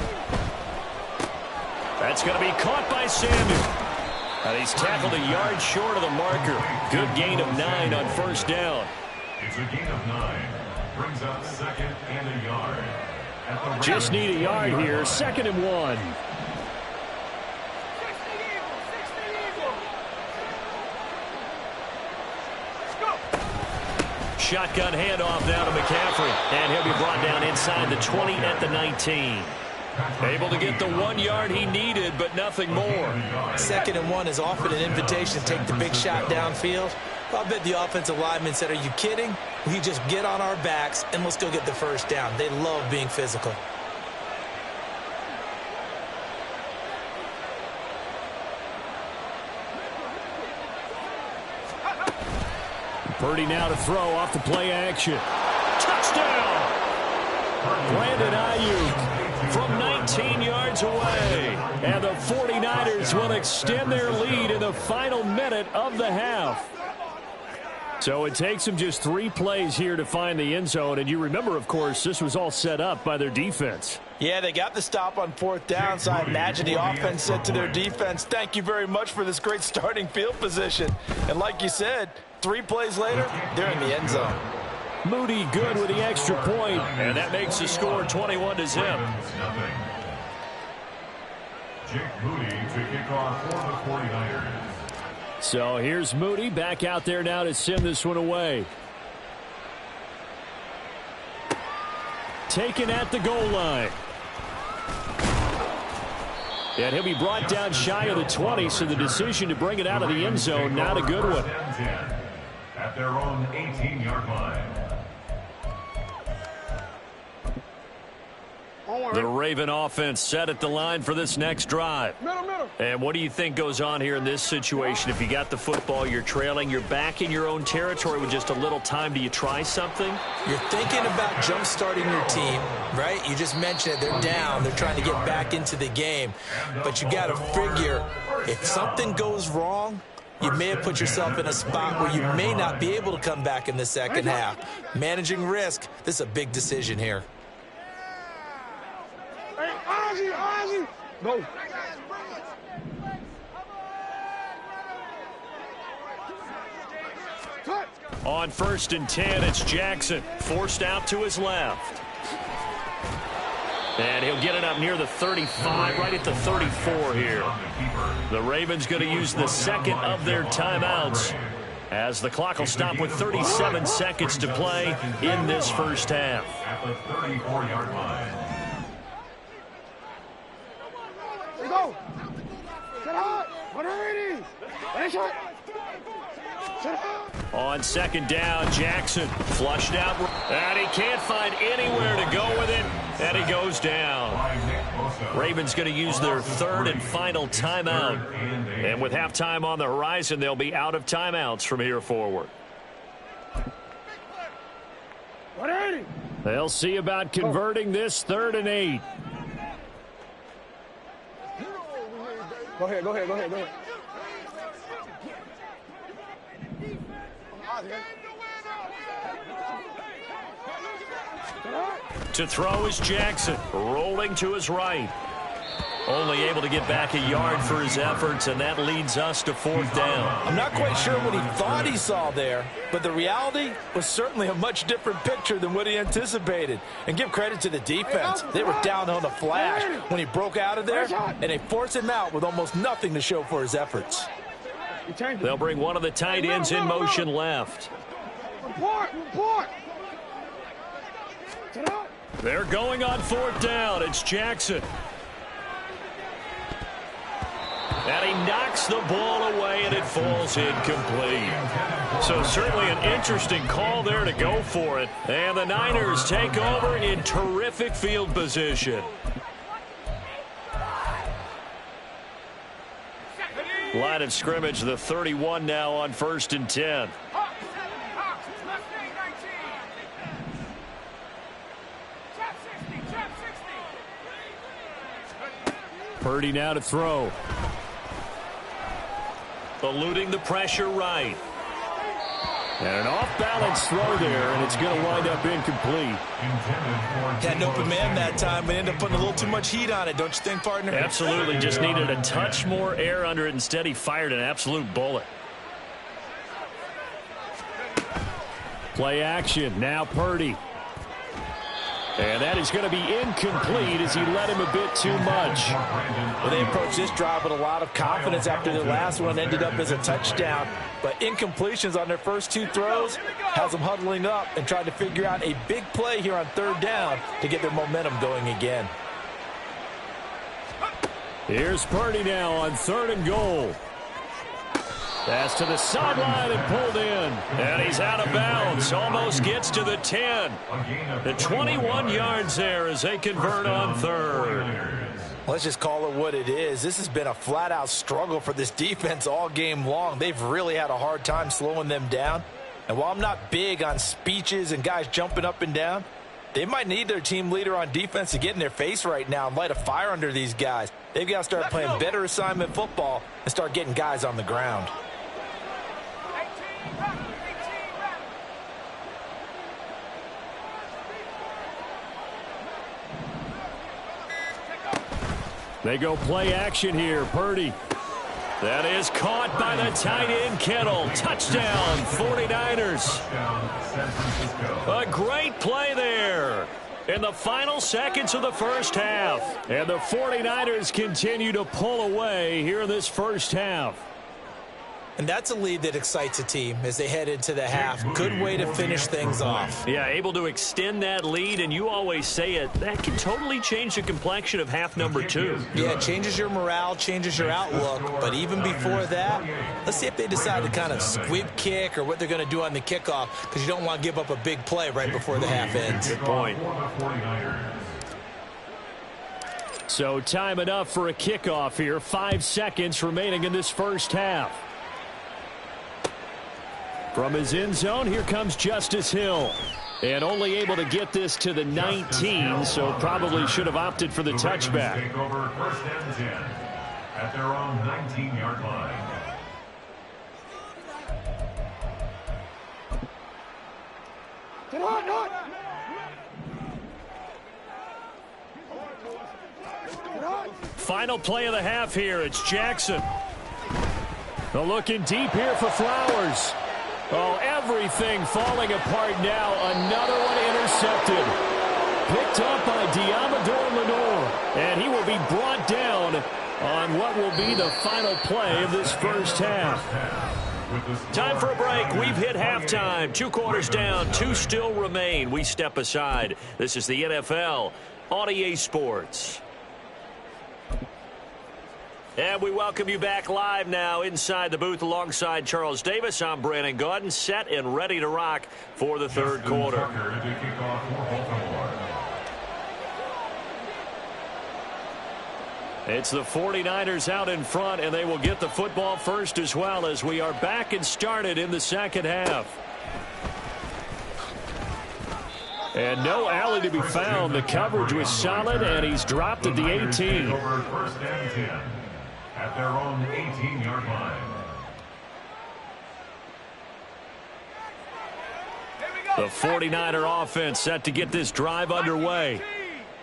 That's going to be caught by Samuel. And he's tackled a yard short of the marker. Good gain of 9 on first down. It's a gain of 9. Brings up 2nd and a yard. Just need a yard here, 2nd and 1. Shotgun handoff now to McCaffrey. And he'll be brought down inside the 20 at the 19. Able to get the 1 yard he needed, but nothing more. 2nd and 1 is often an invitation to take the big shot downfield. I bet the offensive lineman said, are you kidding? We just get on our backs and let's go get the first down. They love being physical. Purdy now to throw off the play action. Touchdown! Brandon Ayuk from 19 yards away. And the 49ers will extend their lead in the final minute of the half. So it takes them just 3 plays here to find the end zone. And you remember, of course, this was all set up by their defense. Yeah, they got the stop on 4th down, so I imagine the offense said to their defense, thank you very much for this great starting field position. And like you said, 3 plays later, they're in the end zone. Moody good with the extra point, and that makes the score 21-0. Jake Moody to kick off for the 49ers. So here's Moody back out there now to send this one away. Taken at the goal line. And he'll be brought down shy of the 20, so the decision to bring it out of the end zone, not a good one. At their own 18-yard line. The Raven offense set at the line for this next drive. And what do you think goes on here in this situation? If you got the football, you're trailing, you're back in your own territory with just a little time. Do you try something? You're thinking about jump-starting your team, right? You just mentioned it. They're down. They're trying to get back into the game. But you got to figure, if something goes wrong, you may have put yourself in a spot where you may not be able to come back in the second half. Managing risk, this is a big decision here. Ozzy, go. On 1st and 10, it's Jackson, forced out to his left. And he'll get it up near the 35, right at the 34 here. The Ravens going to use the second of their timeouts, as the clock will stop with 37 seconds to play in this first half. At the 34-yard line. Here we go. Set hot. 180. Finish it. Set hot. On second down, Jackson flushed out, and he can't find anywhere to go with it, and he goes down. Ravens going to use their third and final timeout, and with halftime on the horizon, they'll be out of timeouts from here forward. 180. They'll see about converting this 3rd and 8. Go ahead. To throw is Jackson, rolling to his right. Only able to get back a yard for his efforts, and that leads us to 4th down. I'm not quite sure what he thought he saw there, but the reality was certainly a much different picture than what he anticipated. And give credit to the defense. They were down on the flash when he broke out of there, and they forced him out with almost nothing to show for his efforts. They'll bring one of the tight ends in motion left. Report. They're going on 4th down. It's Jackson. And he knocks the ball away, and it falls incomplete. So certainly an interesting call there to go for it. And the Niners take over in terrific field position. Line of scrimmage, the 31 now on 1st and 10. Purdy now to throw. Eluding the pressure right. And an off-balance throw there, and it's going to wind up incomplete. Had an open man that time, but ended up putting a little too much heat on it, don't you think, partner? Absolutely. Just needed a touch more air under it. Instead, he fired an absolute bullet. Play action. Now Purdy. And that is going to be incomplete as he let him a bit too much. Well, they approached this drive with a lot of confidence after their last one ended up as a touchdown. But incompletions on their first 2 throws has them huddling up and trying to figure out a big play here on 3rd down to get their momentum going again. Here's Purdy now on 3rd and goal. Pass to the sideline and pulled in. And he's out of bounds. Almost gets to the 10. The 21 yards there as they convert on 3rd. Let's just call it what it is. This has been a flat-out struggle for this defense all game long. They've really had a hard time slowing them down. And while I'm not big on speeches and guys jumping up and down, they might need their team leader on defense to get in their face right now and light a fire under these guys. They've got to start playing better assignment football and start getting guys on the ground. They go play action here. Purdy. That is caught by the tight end, Kittle. Touchdown, 49ers. A great play there in the final seconds of the first half. And the 49ers continue to pull away here in this first half. And that's a lead that excites a team as they head into the half. Good way to finish things off. Yeah, able to extend that lead, and you always say it, that can totally change the complexion of half number 2. Yeah, it changes your morale, changes your outlook. But even before that, let's see if they decide to kind of squib kick or what they're going to do on the kickoff, because you don't want to give up a big play right before the half ends. Good point. So time enough for a kickoff here. 5 seconds remaining in this first half. From his end zone, here comes Justice Hill. And only able to get this to the 19, so probably should have opted for the touchback. Take over 1st and 10 at their own 19-yard line. Final play of the half here. It's Jackson. Looking deep here for Flowers. Oh, everything falling apart now. Another one intercepted. Picked up by Diamador Lenore. And he will be brought down on what will be the final play of this first half. Time for a break. We've hit halftime. 2 quarters down, 2 still remain. We step aside. This is the NFL on EA Sports. And we welcome you back live now inside the booth alongside Charles Davis. I'm Brandon Gaudin, set and ready to rock for the third quarter. It's the 49ers out in front, and they will get the football first as well as we are back and started in the second half. And no alley to be found. The coverage was solid, and he's dropped at the 18. Over first and 10 at their own 18-yard line. The 49er offense set to get this drive underway.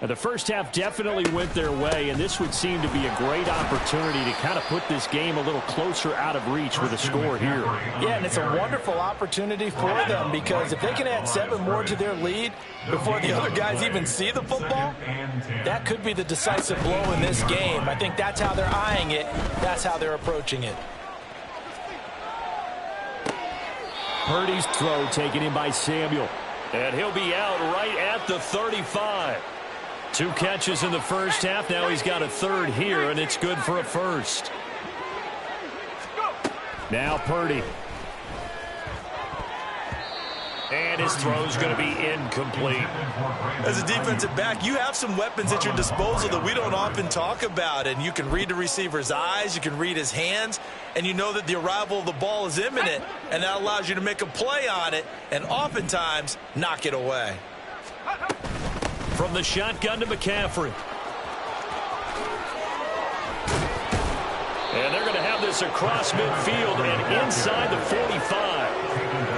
And the first half definitely went their way, and this would seem to be a great opportunity to kind of put this game a little closer out of reach with a score here. Yeah, and it's a wonderful opportunity for them because if they can add 7 more to their lead before the other guys even see the football, that could be the decisive blow in this game. I think that's how they're eyeing it. That's how they're approaching it. Purdy's throw taken in by Samuel. And he'll be out right at the 35. 2 catches in the first half. Now he's got a third here, and it's good for a first. Now Purdy. And his throw's going to be incomplete. As a defensive back, you have some weapons at your disposal that we don't often talk about. And you can read the receiver's eyes, you can read his hands, and you know that the arrival of the ball is imminent. And that allows you to make a play on it and oftentimes knock it away. From the shotgun to McCaffrey. And they're going to have this across midfield and inside the 45.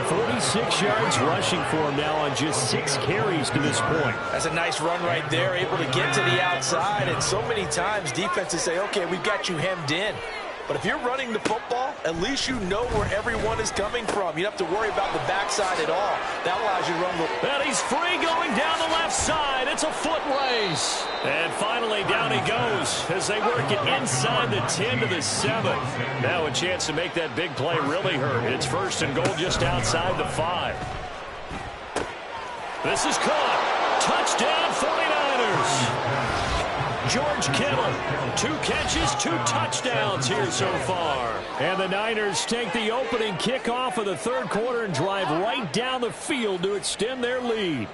46 yards rushing for him now on just 6 carries to this point. That's a nice run right there, able to get to the outside. And so many times defenses say, okay, we've got you hemmed in. But if you're running the football, at least you know where everyone is coming from. You don't have to worry about the backside at all. That allows you to run the... And he's free going down the left side. It's a foot race. And finally down he goes as they work it inside the 10 to the 7. Now a chance to make that big play really hurt. It's first and goal just outside the 5. This is caught. Touchdown 49ers. George Kittle, 2 catches, 2 touchdowns here so far. And the Niners take the opening kickoff of the third quarter and drive right down the field to extend their lead.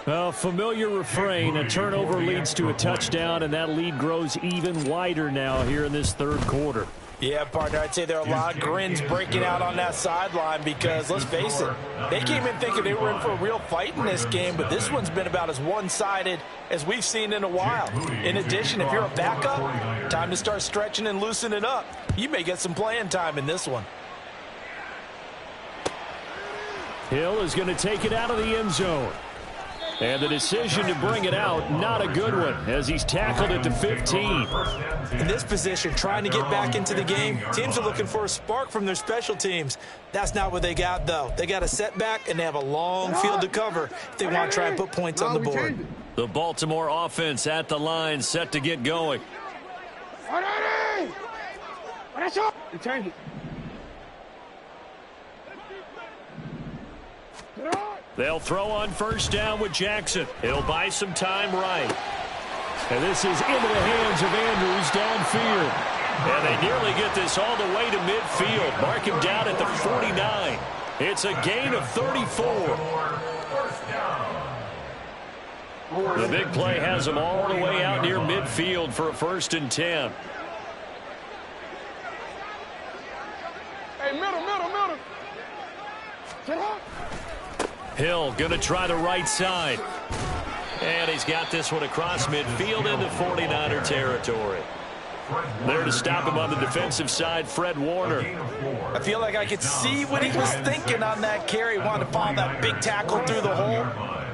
A familiar refrain, a turnover leads to a touchdown, and that lead grows even wider now here in this third quarter. Yeah, partner, I'd say there are a lot of grins breaking out on that sideline because, let's face it, they came in thinking they were in for a real fight in this game, but this one's been about as one-sided as we've seen in a while. In addition, if you're a backup, time to start stretching and loosening up. You may get some playing time in this one. Hill is going to take it out of the end zone. And the decision to bring it out, not a good one, as he's tackled at the 15. In this position, trying to get back into the game, teams are looking for a spark from their special teams. That's not what they got, though. They got a setback, and they have a long field to cover if they want to try and put points on the board. The Baltimore offense at the line, set to get going. Change it. They'll throw on first down with Jackson. He'll buy some time right. And this is into the hands of Andrews downfield. And they nearly get this all the way to midfield. Mark him down at the 49. It's a gain of 34. The big play has them all the way out near midfield for a 1st and 10. Hey, middle. Get up. Hill going to try the right side. And he's got this one across midfield into 49er territory. There to stop him on the defensive side, Fred Warner. I feel like I could see what he was thinking on that carry. Wanted to follow that big tackle through the hole.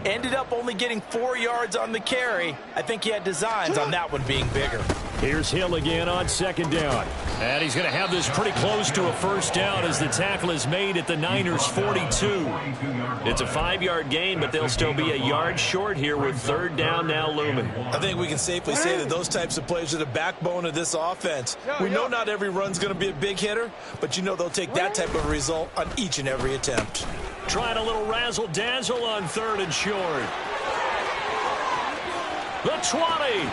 Ended up only getting 4 yards on the carry. I think he had designs on that one being bigger. Here's Hill again on second down. And he's going to have this pretty close to a first down as the tackle is made at the Niners' 42. It's a 5-yard gain, but they'll still be a yard short here with third down now looming. I think we can safely say that those types of plays are the backbone of this offense. We know not every run's going to be a big hitter, but you know they'll take that type of result on each and every attempt. Trying a little razzle-dazzle on third and short. The 20.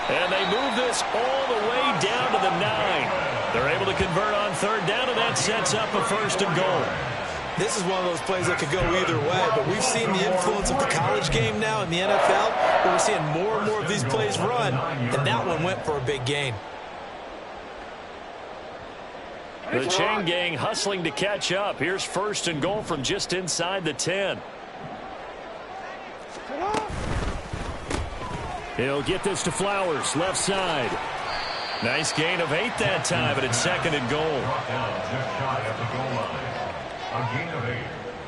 And they move this all the way down to the 9. They're able to convert on third down, and that sets up a first and goal. This is one of those plays that could go either way, but we've seen the influence of the college game now in the NFL, where we're seeing more and more of these plays run, and that one went for a big gain. The chain gang hustling to catch up. Here's first and goal from just inside the 10. He'll get this to Flowers, left side. Nice gain of 8 that time, but it's second and goal. Brought down just shy of the goal line. A gain of 8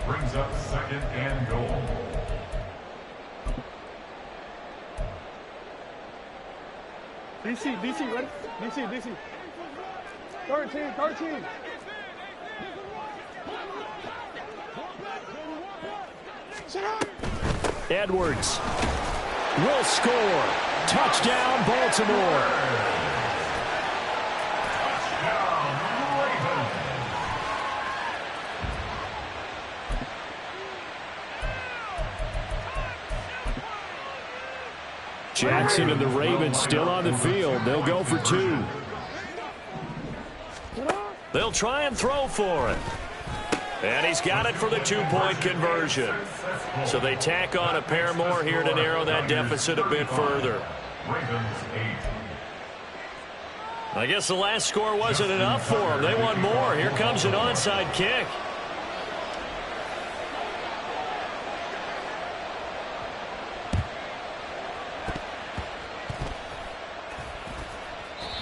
brings up second and goal. DC, ready? DC. 13. Edwards will score. Touchdown, Baltimore. Jackson and the Ravens still on the field. They'll go for 2. They'll try and throw for it. And he's got it for the 2-point conversion. So they tack on a pair more here to narrow that deficit a bit further. I guess the last score wasn't enough for them. They want more. Here comes an onside kick.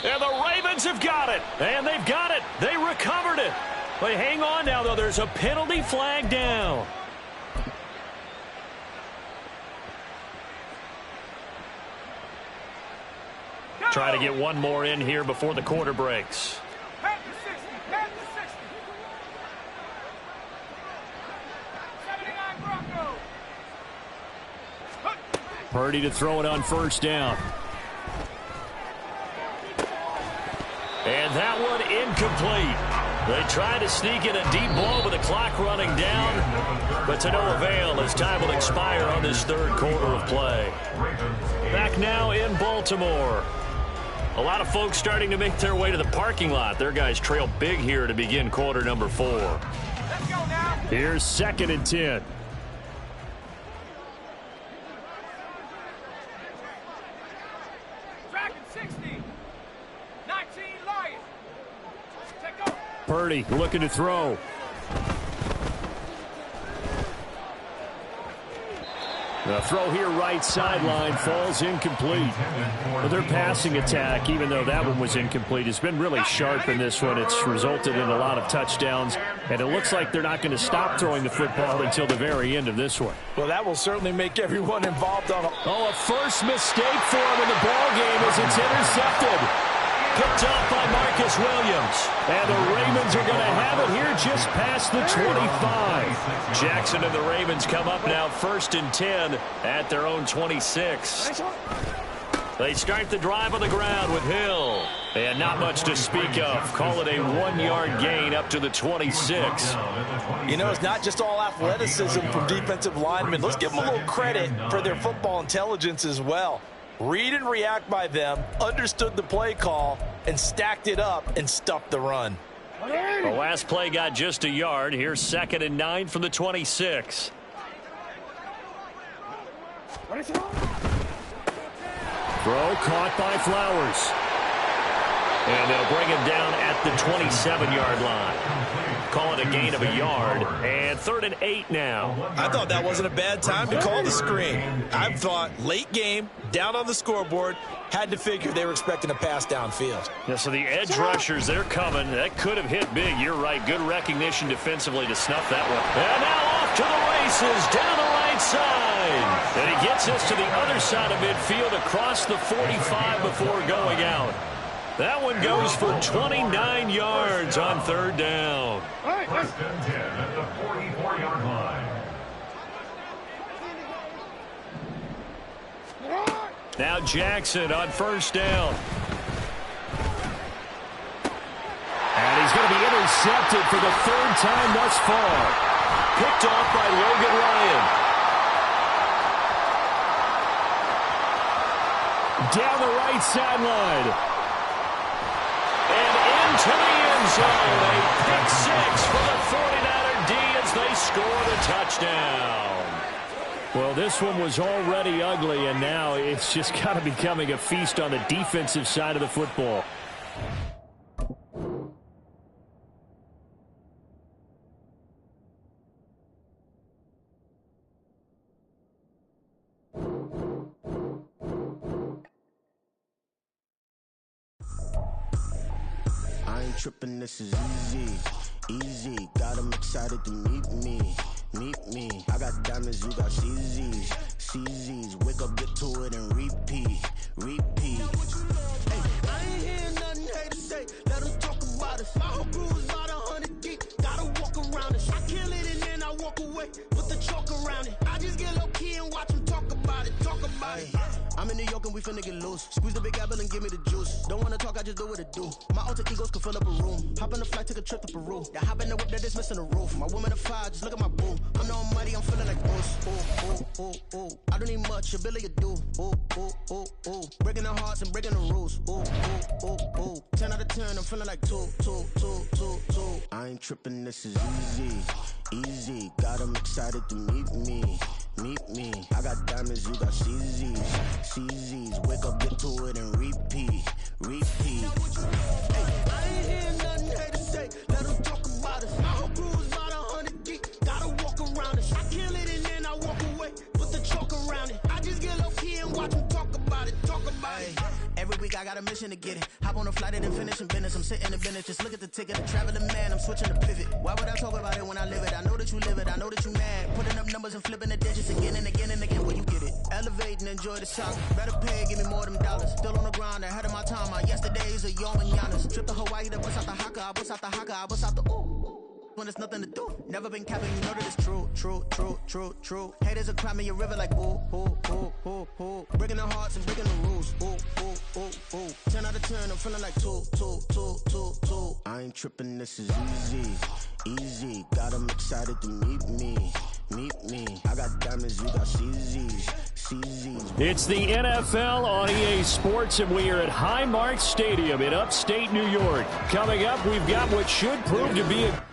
And the Ravens have got it. And they've got it. They recovered it. But hang on now, though. There's a penalty flag down. Try to get one more in here before the quarter breaks. Purdy to throw it on first down. And that one incomplete. They try to sneak in a deep ball with the clock running down, but to no avail as time will expire on this third quarter of play. Back now in Baltimore. A lot of folks starting to make their way to the parking lot. Their guys trail big here to begin quarter number 4. Let's go now. Here's second and 10. Dragon 60. 19 Lions. Take over. Purdy looking to throw. The throw here right sideline falls incomplete. Well, their passing attack, even though that one was incomplete, has been really sharp in this one. It's resulted in a lot of touchdowns, and it looks like they're not going to stop throwing the football until the very end of this one. Well, that will certainly make everyone involved on a first mistake for him in the ball game as it's intercepted. Picked off by Marcus Williams. And the Ravens are going to have it here just past the 25. Jackson and the Ravens come up now first and 10 at their own 26. They start the drive on the ground with Hill. And not much to speak of. Call it a 1-yard gain up to the 26. You know, it's not just all athleticism from defensive linemen. Let's give them a little credit for their football intelligence as well. Read and react by them, understood the play call, and stacked it up and stuffed the run. The last play got just a yard. Here's second and 9 from the 26. Throw caught by Flowers. And they'll bring him down at the 27-yard line. Call it a gain of a yard. And third and 8 now. I thought that wasn't a bad time to call the screen. I thought late game, down on the scoreboard, had to figure they were expecting a pass downfield. Yeah, so the edge rushers, they're coming. That could have hit big. You're right. Good recognition defensively to snuff that one. And now off to the races. Down the right right side. And he gets us to the other side of midfield across the 45 before going out. That one goes for 29 yards on third down. First and 10 at the 44-yard line. Now Jackson on first down. And he's going to be intercepted for the third time thus far. Picked off by Logan Ryan. Down the right sideline. And into the end zone. A pick six for the 49er D as they score the touchdown. Well, this one was already ugly, and now it's just kind of becoming a feast on the defensive side of the football. I ain't tripping, this is easy, easy. Got 'em excited to meet me. I got diamonds, you got CZs. Wake up, get to it, and repeat. Hey, I ain't hearing nothing haters say. Let them talk about us. My whole crew is about 100 deep. Gotta walk around it. I kill it and then I walk away. Put the chalk around it. I just get low key and watch them talk about it. I'm in New York and we finna get loose. Squeeze the big apple and give me the juice. Don't wanna talk, I just do what it do. My alter egos can fill up a room. Hop on a flight, take a trip to Peru. The hop in the whip that is missing the roof. My woman a fire, just look at my boo. I'm no money, I'm feeling like Bruce. Ooh. I don't need much, ability to do. Ooh. Breaking the hearts and breaking the rules. Ooh. 10 out of 10, I'm feeling like two. I ain't tripping, this is easy. Got 'em excited to meet me. I got diamonds, you got CZs. Wake up, get to it, and repeat. Hey, I ain't hearing nothing haters say. Let them talk about us. My whole crew is about 100 deep. Gotta walk around it. I kill it and then I walk away. Put the chalk around it. I just get low key and watch them talk about it. Every week I got a mission to get it. Hop on a flight and then finish in business. I'm sitting in business, just look at the ticket. A traveling man, I'm switching to pivot. Why would I talk about it when I live it? I know that you live it, I know that you mad. Putting up numbers and flipping the digits again and again and again. Where you get it? Elevate and enjoy the shock. Better pay, give me more than dollars. Still on the grind, ahead of my time. My yesterdays are young and Giannis. Trip to Hawaii to bust out the haka. I bust out the haka, I bust out the ooh. When there's nothing to do. Never been capping, you know that it's true. Haters will cry me a river like ooh. Breaking the hearts and breaking the rules. Ooh. 10 out of 10, I'm feeling like two. I ain't tripping, this is easy. Got 'em excited to meet me. I got diamonds, you got CZs. It's the NFL on EA Sports, and we are at Highmark Stadium in upstate New York. Coming up, we've got what should prove to be a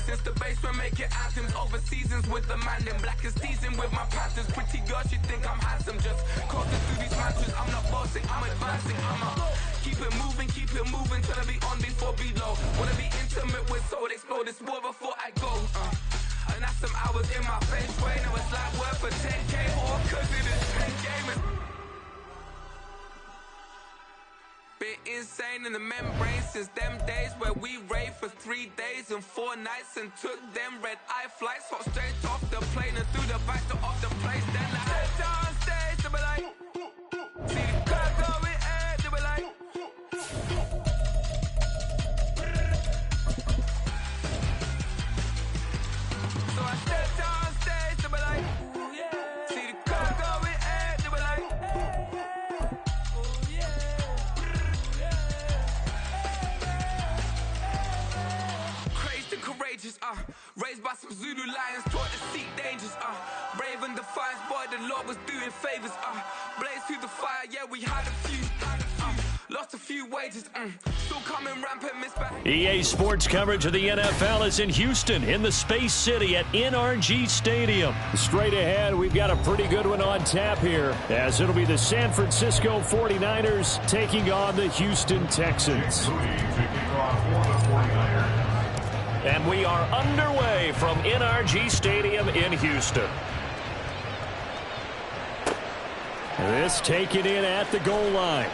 since the basement making anthems over seasons with the man in black is seasoned with my panthers. Pretty girl, she think I'm handsome. Just coasting through these matches. I'm not bossing, I'm advancing. Keep it moving till I be on before below. Wanna be intimate with soul, explode this war before I go. And that's some hours in my face. Way now it's like worth for 10K or cause it is 10 gamers. Been insane in the membrane since them days where we raved for 3 days and 4 nights and took them red eye flights, hot straight off the plane and through the back door of the place. Then I head down stage to be like, see the crowd going ahead to be like. So I step down stage to be like, see the crowd going ahead to be like. Raised by some Zulu lions, taught to seek dangers, brave and defiant, boy, the Lord was doing favors, blaze through the fire, yeah, we had a few, lost a few wages, still coming rampant, miss back. EA Sports coverage of the NFL is in Houston, in the Space City at NRG Stadium. Straight ahead, we've got a pretty good one on tap here, as it'll be the San Francisco 49ers taking on the Houston Texans. Kicking off for the 49ers. And we are underway from NRG Stadium in Houston. This taken in at the goal line.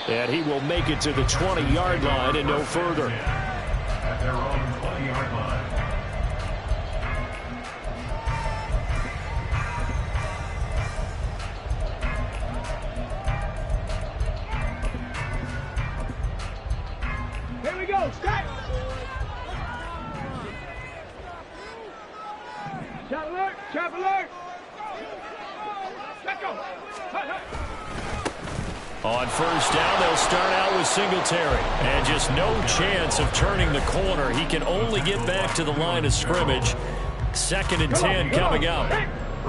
And he will make it to the 20-yard line and no further. At their own 20-yard line. Here we go. Strike. Trap alert. Trap alert. Let's go. On first down, they'll start out with Singletary. And just no chance of turning the corner. He can only get back to the line of scrimmage. 2nd and 10 coming up.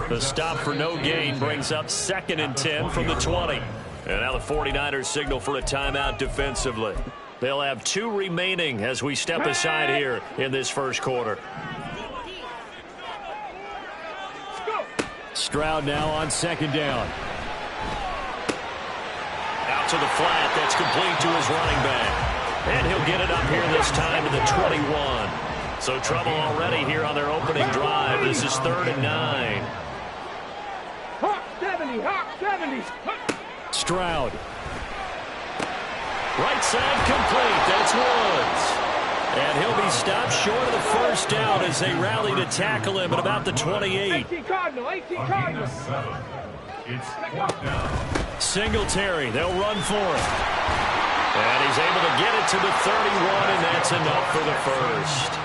The stop for no gain brings up 2nd and 10 from the 20. And now the 49ers signal for a timeout defensively. They'll have 2 remaining as we step aside here in this first quarter. Stroud now on 2nd down. Out to the flat. That's complete to his running back. And he'll get it up here this time to the 21. So trouble already here on their opening drive. This is 3rd and 9. Hawk 70. Hawk 70. Stroud. Right side complete. That's Woods. And he'll be stopped short of the first down as they rally to tackle him at about the 28. 18 Cardinal. 18 Cardinal. It's 4th down. Singletary, they'll run for it. And he's able to get it to the 31, and that's enough for the first.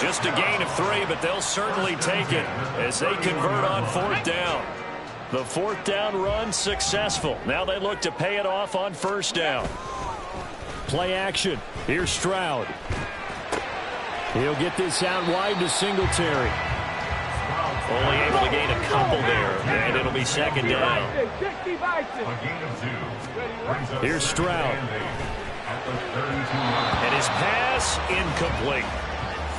Just a gain of 3, but they'll certainly take it as they convert on 4th down. The 4th down run successful. Now they look to pay it off on 1st down. Play action. Here's Stroud. He'll get this out wide to Singletary. Only able to gain a couple there, and it'll be 2nd down. Here's Stroud. And his pass incomplete.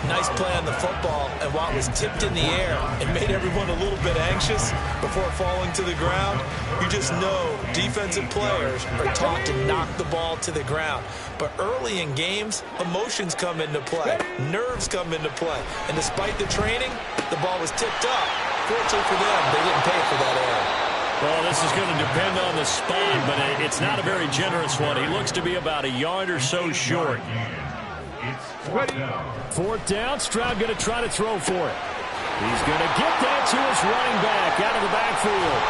Nice play on the football, and while it was tipped in the air, it made everyone a little bit anxious before falling to the ground. You just know defensive players are taught to knock the ball to the ground. But early in games, emotions come into play, nerves come into play. And despite the training, the ball was tipped up. Fortunately for them, they didn't pay for that error. Well, this is going to depend on the spot, but it's not a very generous one. He looks to be about a yard or so short. It's 4th down. 4th down, Stroud going to try to throw for it. He's going to get that to his running back out of the backfield.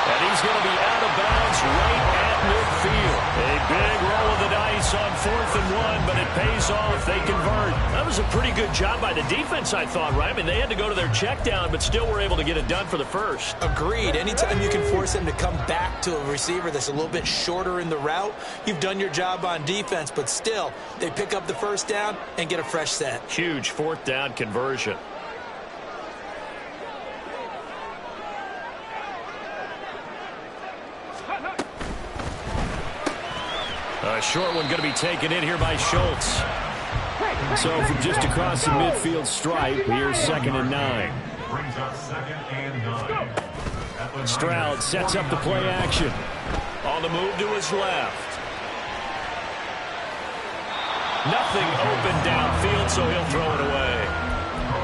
And he's going to be out of bounds right at midfield. A big roll of the dice on 4th and 1, but it pays off. They convert. That was a pretty good job by the defense, I thought, right? I mean, they had to go to their check down, but still were able to get it done for the first. Agreed. Anytime you can force them to come back to a receiver that's a little bit shorter in the route, you've done your job on defense, but still, they pick up the first down and get a fresh set. Huge 4th down conversion. A short one going to be taken in here by Schultz. So from just across the midfield stripe, here's 2nd and 9. Brings up 2nd and 9. Stroud sets up the play action. On the move to his left. Nothing open downfield, so he'll throw it away.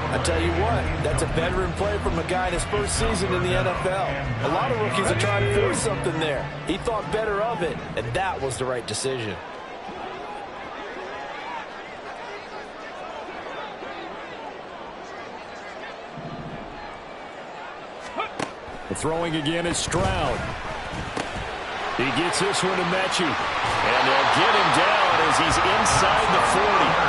I tell you what, that's a veteran play from a guy in his first season in the NFL. A lot of rookies are trying to force something there. He thought better of it, and that was the right decision. The throwing again is Stroud. He gets this one to Mechie. And they'll get him down as he's inside the 40.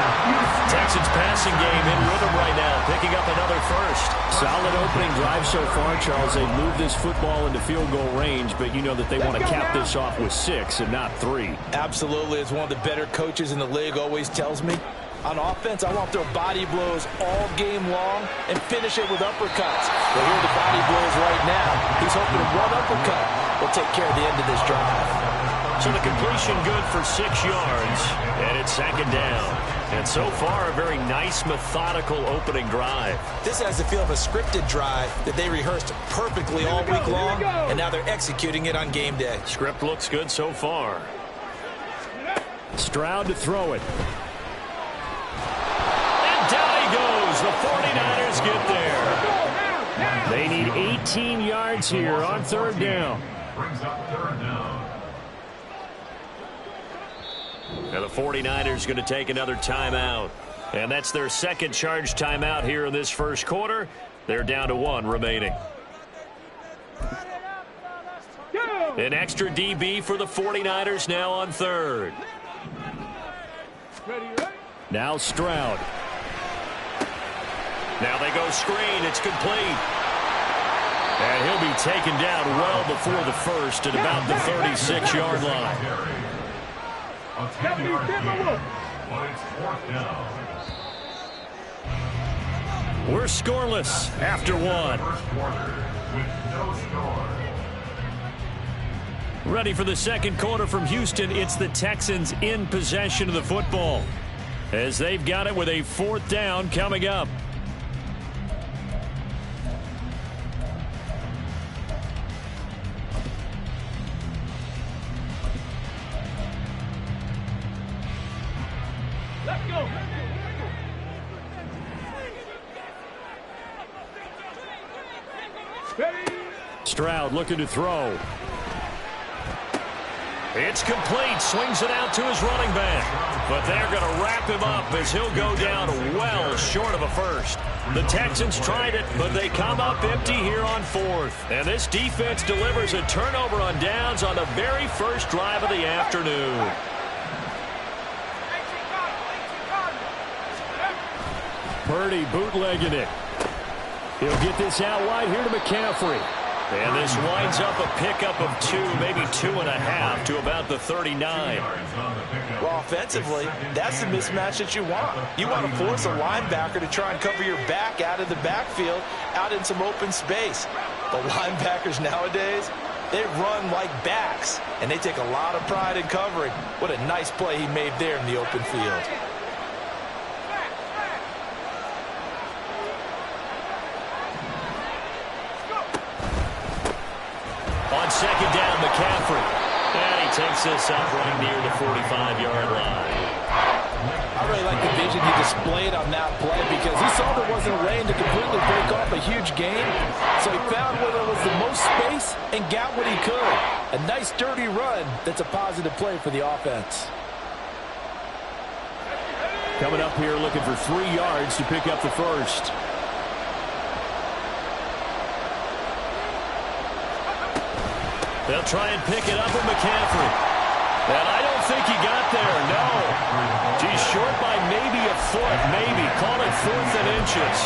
Texans passing game in rhythm right now, picking up another first. Solid opening drive so far, Charles. They've moved this football into field goal range, but you know that they want to cap this off with 6 and not 3. Absolutely. As one of the better coaches in the league always tells me, on offense, I want to throw body blows all game long and finish it with uppercuts. Well, here are the body blows right now. He's hoping one uppercut will take care of the end of this drive. So the completion good for 6 yards, and it's 2nd down. And so far, a very nice, methodical opening drive. This has the feel of a scripted drive that they rehearsed perfectly all week long, and now they're executing it on game day. Script looks good so far. Stroud to throw it. goes. The 49ers get there. They need 18 yards here on third down. Brings up third down. And the 49ers going to take another timeout. And that's their second charge timeout here in this first quarter. They're down to 1 remaining. An extra DB for the 49ers now on third. Now Stroud. Now they go screen. It's complete. And he'll be taken down well before the first at about the 36-yard line. A 10-yard gain, but it's fourth down. We're scoreless after 1. First quarter with no score. Ready for the second quarter from Houston. It's the Texans in possession of the football as they've got it with a fourth down coming up. Let's go. Stroud looking to throw. It's complete. Swings it out to his running back. But they're going to wrap him up as he'll go down well short of a first. The Texans tried it, but they come up empty here on fourth. And this defense delivers a turnover on downs on the very first drive of the afternoon. Purdy bootlegging it. He'll get this out wide here to McCaffrey. And this winds up a pickup of 2, maybe 2.5 to about the 39. Well, offensively, that's the mismatch that you want. You want to force a linebacker to try and cover your back out of the backfield, out in some open space. The linebackers nowadays, they run like backs, and they take a lot of pride in covering. What a nice play he made there in the open field. On second down, McCaffrey. And he takes this up right near the 45-yard line. I really like the vision he displayed on that play because he saw there wasn't a lane to completely break off a huge gain. So he found where there was the most space and got what he could. A nice, dirty run that's a positive play for the offense. Coming up here looking for 3 yards to pick up the first. They'll try and pick it up with McCaffrey. And I don't think he got there, no. He's short by maybe a foot, maybe. Call it 4th and inches.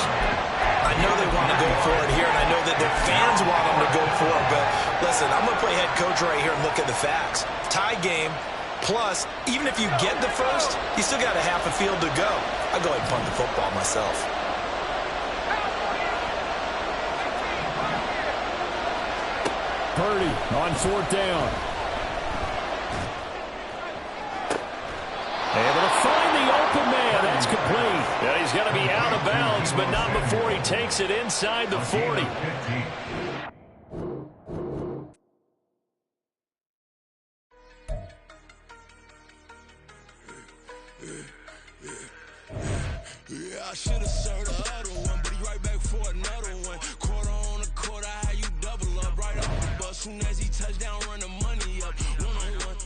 I know they want to go for it here, and I know that their fans want them to go for it, but listen, I'm going to play head coach right here and look at the facts. Tie game, plus, even if you get the first, you still got a half a field to go. I'll go ahead and punt the football myself. Purdy on 4th down. Able to find the open man. That's complete. And he's going to be out of bounds, but not before he takes it inside the 40. Yeah, I should have served the other one, but he right back for another one. Quarter on a quarter, how you double up right off the bus. Soon as he touchdown, run the money up. One-on-one.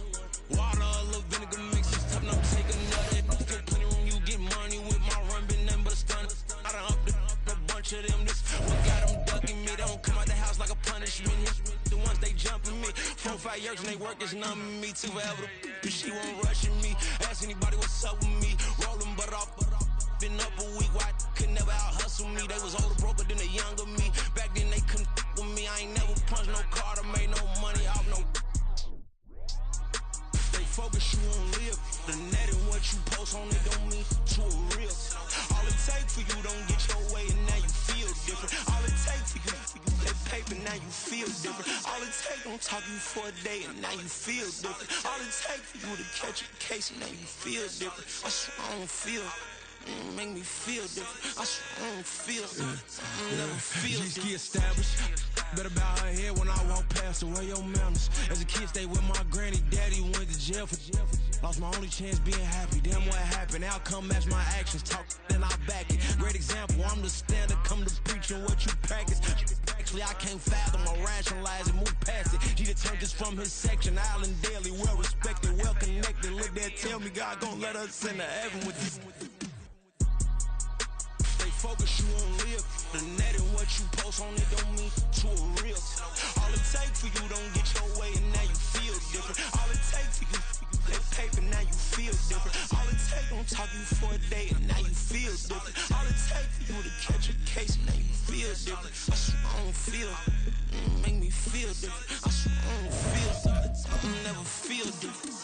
Water, a little vinegar mix is tough. Now take another. Get plenty room, you get money with my run. Been nothing but a stun. I done upped a bunch of them. This one got them ducking me. They don't come out the house like a punishment. The ones they jumping me. 4 or 5 years and they work is numbing me. Too forever. She won't rushing me. Ask anybody what's up with me. Rolling butt off. Been up a week, why could never out hustle me? They was older, broker than the younger me. Back then they couldn't with me. I ain't never punched no card or made no money off no. They focus you on live. The net and what you post on it don't mean to a real. All it take for you don't get your way and now you feel different. All it take for you that paper now you feel different. All it take don't talk you for a day and now you feel different. All it take for you to catch a case and now you feel different. That's what I don't feel. Make me feel different. I swear I don't feel different. Never feel different. G-ski established. Better bow her head when I walk past the way your manners. As a kid, stayed with my granny, daddy went to jail for lost my only chance being happy. Damn, what happened? Outcome match my actions. Talk, then I back it. Great example, I'm the standard. Come to preaching what you practice. Actually, I can't fathom or rationalize and move past it. He determined from his section. Island daily, well respected, well connected. Look there, tell me God gon' let us into heaven with this. Stay focused, you won't live. The net and what you post on it don't mean to a real. All it takes for you don't get your way and now you feel different. All it takes for you that paper, now you feel different. All it takes don't talk you for a day and now you feel different. All it takes for you to catch a case and now you feel different. I swear I don't feel make me feel different. I swear I don't feel I'll never feel different.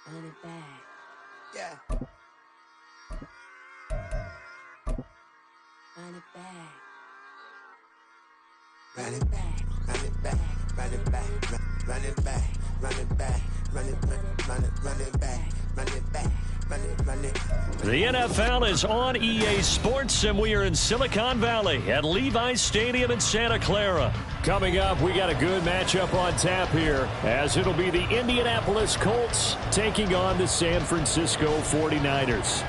Run it back. Yeah. Run it back. Run it back, run it back, run it back, run it back, run it back, run it back, run it back, run it back, run it. The NFL is on EA Sports, and we are in Silicon Valley at Levi's Stadium in Santa Clara. Coming up, we got a good matchup on tap here, as it'll be the Indianapolis Colts taking on the San Francisco 49ers.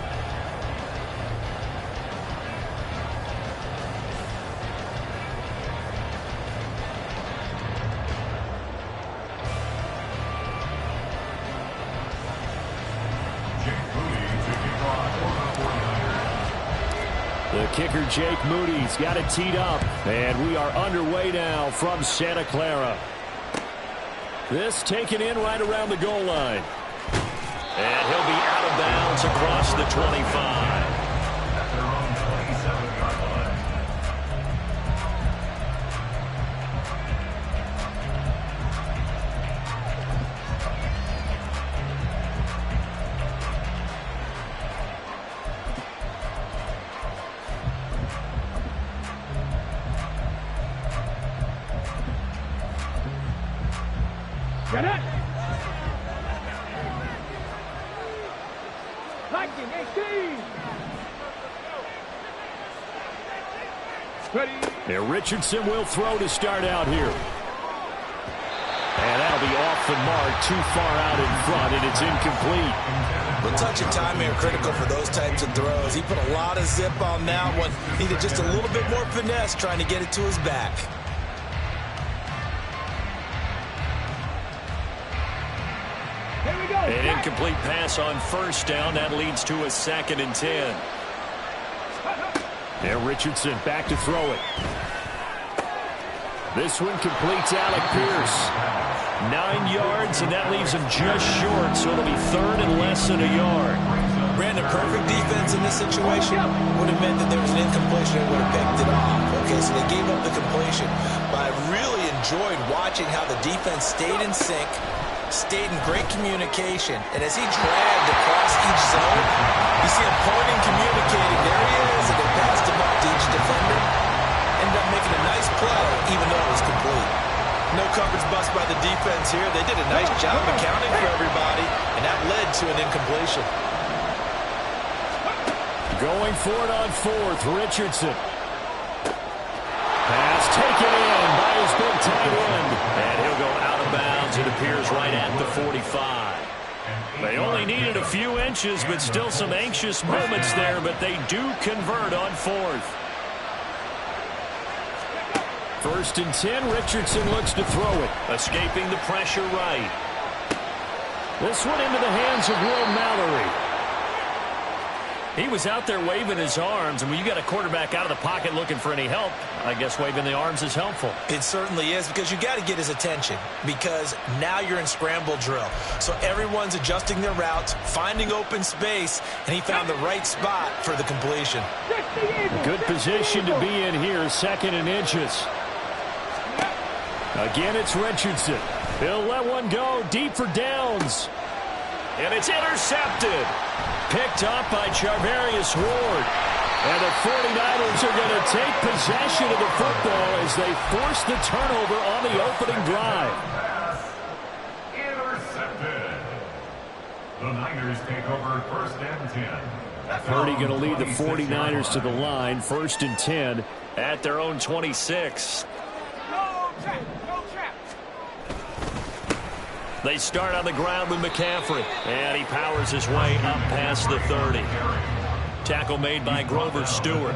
The kicker, Jake Moody's got it teed up, and we are underway now from Santa Clara. This taken in right around the goal line. And he'll be out of bounds across the 25. At their own 27-yard line. Get it! Lightning 18! Ready? And Richardson will throw to start out here. And that'll be off the mark, too far out in front, and it's incomplete. The touch of time here critical for those types of throws. He put a lot of zip on that one. Needed just a little bit more finesse trying to get it to his back. An incomplete pass on first down. That leads to a 2nd and 10. And Richardson back to throw it. This one completes Alec Pierce. 9 yards, and that leaves him just short, so it'll be 3rd and less than a yard. Brandon, perfect defense in this situation would have meant that there was an incompletion and would have picked it off. Okay, so they gave up the completion. But I really enjoyed watching how the defense stayed in sync, stayed in great communication, and as he dragged across each zone, you see him pointing, communicating. There he is, and they passed him up to each defender. Ended up making a nice play, even though it was complete. No coverage bust by the defense here. They did a nice job accounting for everybody, and that led to an incompletion. Going for it on 4th, Richardson. Pass taken in by his big tight end. And he'll go out of bounds. It appears right at the 45. They only needed a few inches, but still some anxious moments there, but they do convert on 4th. 1st and 10, Richardson looks to throw it, escaping the pressure right. This one into the hands of Will Mallory. He was out there waving his arms, and when you got a quarterback out of the pocket looking for any help, I guess waving the arms is helpful. It certainly is, because you got to get his attention, because now you're in scramble drill. So everyone's adjusting their routes, finding open space, and he found the right spot for the completion. Good position to be in here, 2nd and inches. Again, it's Richardson. He'll let one go deep for downs. And it's intercepted. Picked up by Charvarius Ward. And the 49ers are going to take possession of the football as they force the turnover on the opening drive. Intercepted. The Niners take over 1st and 10. Purdy going to lead the 49ers to the line. 1st and 10 at their own 26. They start on the ground with McCaffrey. And he powers his way up past the 30. Tackle made by Grover Stewart.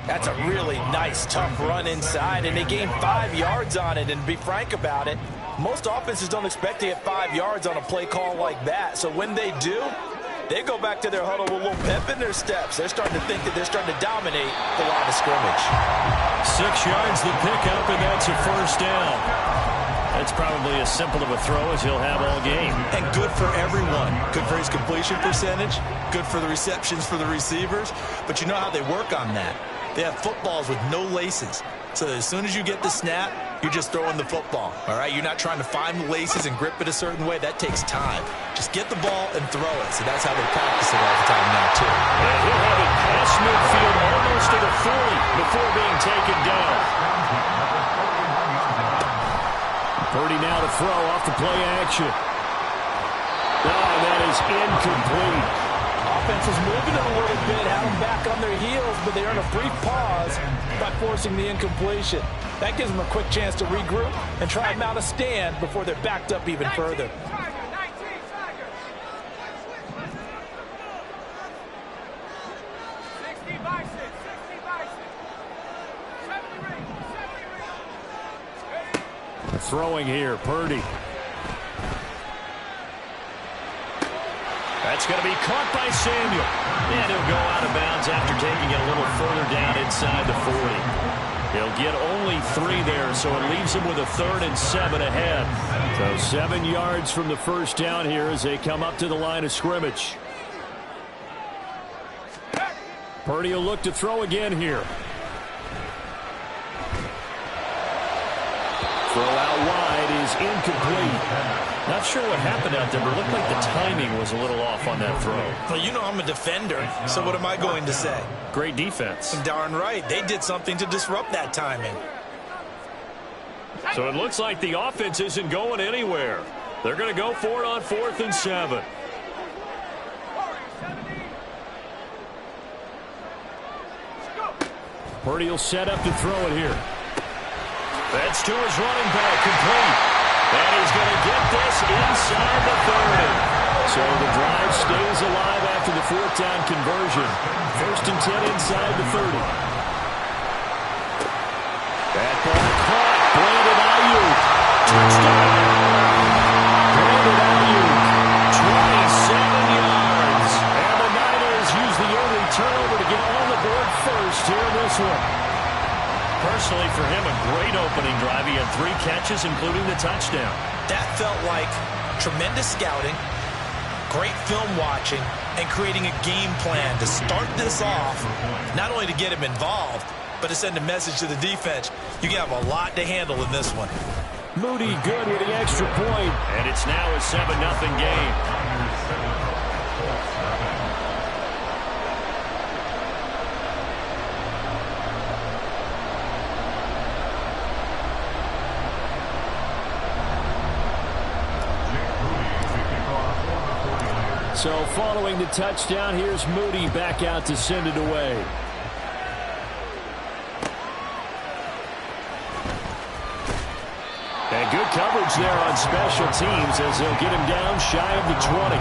That's a really nice, tough run inside, and they gained 5 yards on it. And to be frank about it, most offenses don't expect to get 5 yards on a play call like that. So when they do, they go back to their huddle with a little pep in their steps. They're starting to think that they're starting to dominate the line of scrimmage. 6 yards the pickup, and that's a 1st down. That's probably as simple of a throw as he'll have all game. And good for everyone. Good for his completion percentage. Good for the receptions for the receivers. But you know how they work on that. They have footballs with no laces. So as soon as you get the snap, you're just throwing the football. All right? You're not trying to find the laces and grip it a certain way. That takes time. Just get the ball and throw it. So that's how they practice it all the time now, too. And he'll have it past midfield almost to the 40 before being taken down. Purdy now to throw off the play action. And that is incomplete. Offense was moving it a little bit, had them back on their heels, but they earned a brief pause by forcing the incompletion. That gives them a quick chance to regroup and try and mount a stand before they're backed up even further. Throwing here, Purdy. That's going to be caught by Samuel. And he'll go out of bounds after taking it a little further down inside the 40. He'll get only 3 there, so it leaves him with a 3rd and 7 ahead. So 7 yards from the 1st down here as they come up to the line of scrimmage. Purdy will look to throw again here. Throw out wide is incomplete. Not sure what happened out there, but it looked like the timing was a little off on that throw. Well, you know I'm a defender, so what am I going to say? Great defense. Darn right. They did something to disrupt that timing. So it looks like the offense isn't going anywhere. They're going to go for it on 4th and 7. Purdy will set up to throw it here. That's to his running back, complete. And he's going to get this inside the 30. So the drive stays alive after the 4th down conversion. 1st and 10 inside the 30. That ball caught. Brandon Ayuk. Touchdown. Brandon Ayuk. 27 yards. And the Niners use the early turnover to get on the board first here in this one. Personally, for him, a great opening drive. He had 3 catches, including the touchdown. That felt like tremendous scouting, great film watching, and creating a game plan to start this off, not only to get him involved, but to send a message to the defense. You have a lot to handle in this one. Moody good with the extra point, and it's now a 7-0 game. So following the touchdown, here's Moody back out to send it away. And good coverage there on special teams as they'll get him down shy of the 20.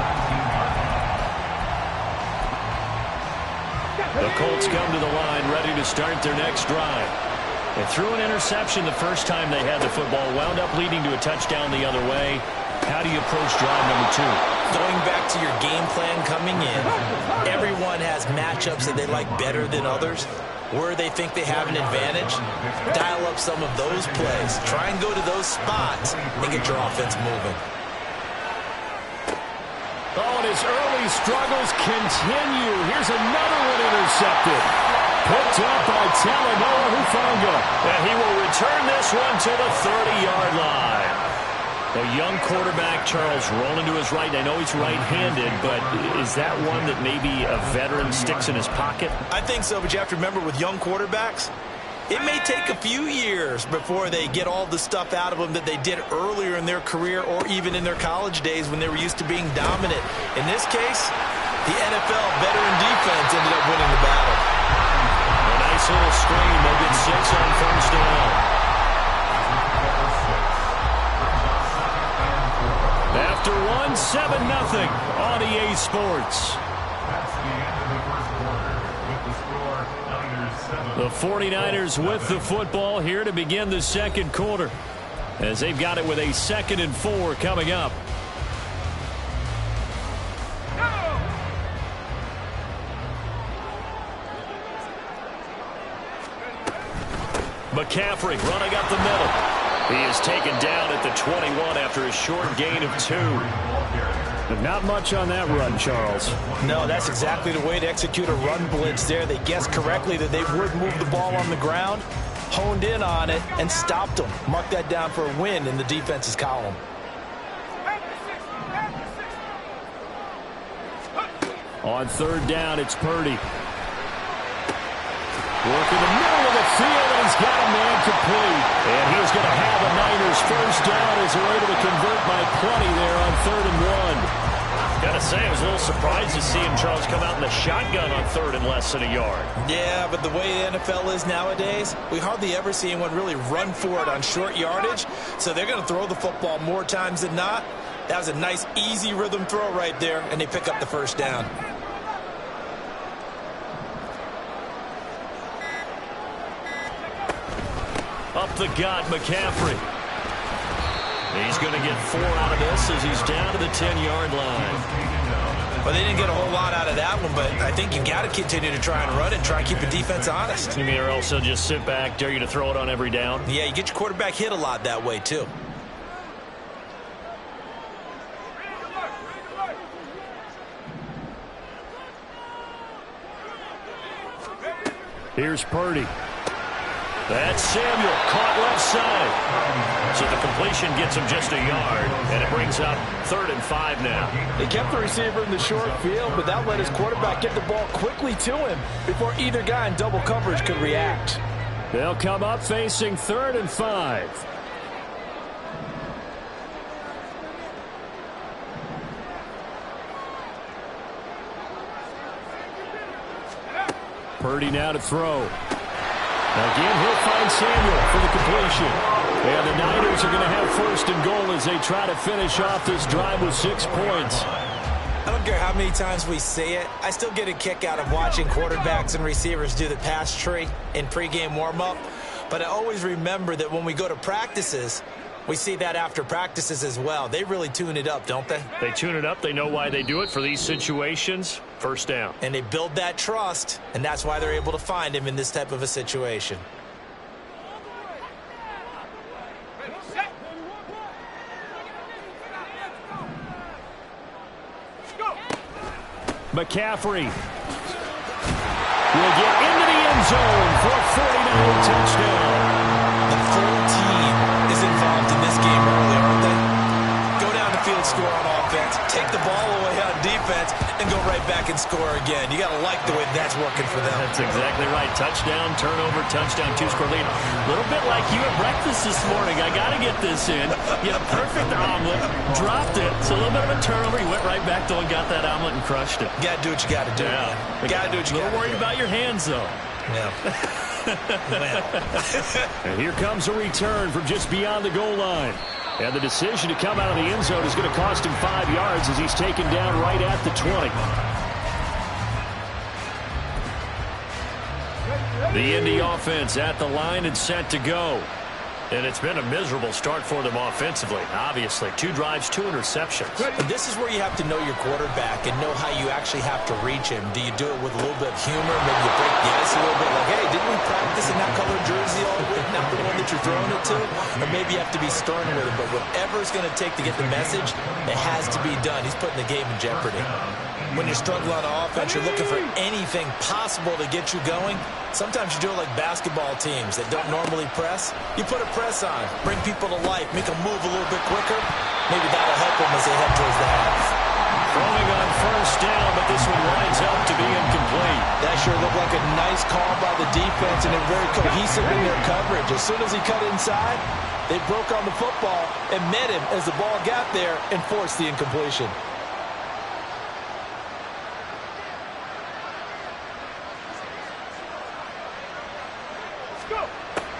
The Colts come to the line ready to start their next drive. They threw an interception the first time they had the football, wound up leading to a touchdown the other way. How do you approach drive number 2? Going back to your game plan coming in, everyone has matchups that they like better than others. Where they think they have an advantage, dial up some of those plays. Try and go to those spots and get your offense moving. Oh, and his early struggles continue. Here's another one intercepted. Picked up by Talanoa Hufanga. And he will return this one to the 30-yard line. A young quarterback, Charles, rolling to his right. I know he's right-handed, but is that one that maybe a veteran sticks in his pocket? I think so, but you have to remember with young quarterbacks, it may take a few years before they get all the stuff out of them that they did earlier in their career or even in their college days when they were used to being dominant. In this case, the NFL veteran defense ended up winning the battle. A nice little screen. They'll get 6 on first down. After 1, 7-0 on EA Sports. That's the end of the first quarter with the score Niners 7. The 49ers with the football here to begin the second quarter as they've got it with a 2nd and 4 coming up. McCaffrey running up the middle. He is taken down at the 21 after a short gain of 2. But not much on that run, Charles. No, that's exactly the way to execute a run blitz there. They guessed correctly that they would move the ball on the ground, honed in on it, and stopped them. Mark that down for a win in the defense's column. On 3rd down, it's Purdy. Working the middle of the field, and he's got a man complete. And he's going to have a Niners first down as they're able to convert by plenty there on 3rd and 1. Got to say, I was a little surprised to see him, Charles, come out in the shotgun on 3rd and less than a yard. Yeah, but the way the NFL is nowadays, we hardly ever see anyone really run for it on short yardage. So they're going to throw the football more times than not. That was a nice, easy rhythm throw right there, and they pick up the first down. Up the gut, McCaffrey. He's going to get 4 out of this as he's down to the 10-yard line. Well, they didn't get a whole lot out of that one, but I think you got to continue to try and run and try and keep the defense honest. You mean or else they'll just sit back, dare you to throw it on every down? Yeah, you get your quarterback hit a lot that way, too. Here's Purdy. That's Samuel, caught left side. So the completion gets him just a yard, and it brings up 3rd and 5 now. They kept the receiver in the short field, but that let his quarterback get the ball quickly to him before either guy in double coverage could react. They'll come up facing 3rd and 5. Purdy now to throw. Again, he'll find Samuel for the completion. And the Niners are going to have 1st and goal as they try to finish off this drive with 6 points. I don't care how many times we say it, I still get a kick out of watching quarterbacks and receivers do the pass tree in pregame warm-up. But I always remember that when we go to practices, we see that after practices as well. They really tune it up, don't they? They tune it up. They know why they do it for these situations. First down. And they build that trust, and that's why they're able to find him in this type of a situation. McCaffrey will get into the end zone for a 49 touchdown. The full team is involved in this game early, aren't they? Go down the field, score on offense, take the ball away on defense, and go right back and score again. You got to like the way that's working for them. That's exactly right. Touchdown, turnover, touchdown, 2-score lead. A little bit like you at breakfast this morning. I got to get this in. You had a perfect omelet, dropped it. So a little bit of a turnover. You went right back though and got that omelet and crushed it. You got to do what you got to do. Yeah. You got to do what you got to do. A little worried about your hands though. Yeah. And here comes a return from just beyond the goal line. And the decision to come out of the end zone is going to cost him 5 yards as he's taken down right at the 20. The Indy offense at the line and set to go. And it's been a miserable start for them offensively, obviously. 2 drives, 2 interceptions. And this is where you have to know your quarterback and know how you actually have to reach him. Do you do it with a little bit of humor? Maybe you break the ice a little bit like, hey, didn't we practice in that colored jersey all week, not the one that you're throwing it to? Or maybe you have to be stern with him. But whatever it's going to take to get the message, it has to be done. He's putting the game in jeopardy. When you're struggling on offense, you're looking for anything possible to get you going. Sometimes you do it like basketball teams that don't normally press. You put a press on, bring people to life, make them move a little bit quicker. Maybe that'll help them as they head towards the half. Throwing on first down, but this one winds up to be incomplete. That sure looked like a nice call by the defense, and they're very cohesive in their coverage. As soon as he cut inside, they broke on the football and met him as the ball got there and forced the incompletion.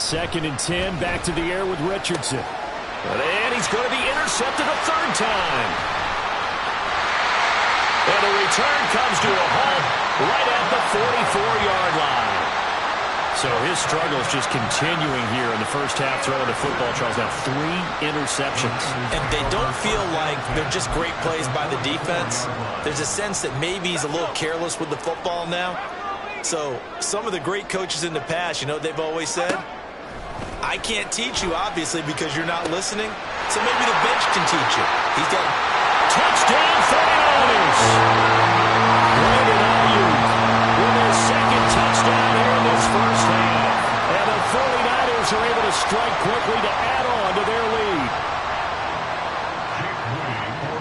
Second and 10, back to the air with Richardson. And he's going to be intercepted a third time. And the return comes to a halt right at the 44-yard line. So his struggles just continuing here in the first half throwing the football. Charles, now 3 interceptions. And they don't feel like they're just great plays by the defense. There's a sense that maybe he's a little careless with the football now. So some of the great coaches in the past, you know what they've always said? I can't teach you, obviously, because you're not listening. So maybe the bench can teach you. He's got touchdown 49ers. Brandon Ayuk with their second touchdown here in this first half. And the 49ers are able to strike quickly to add on to their lead.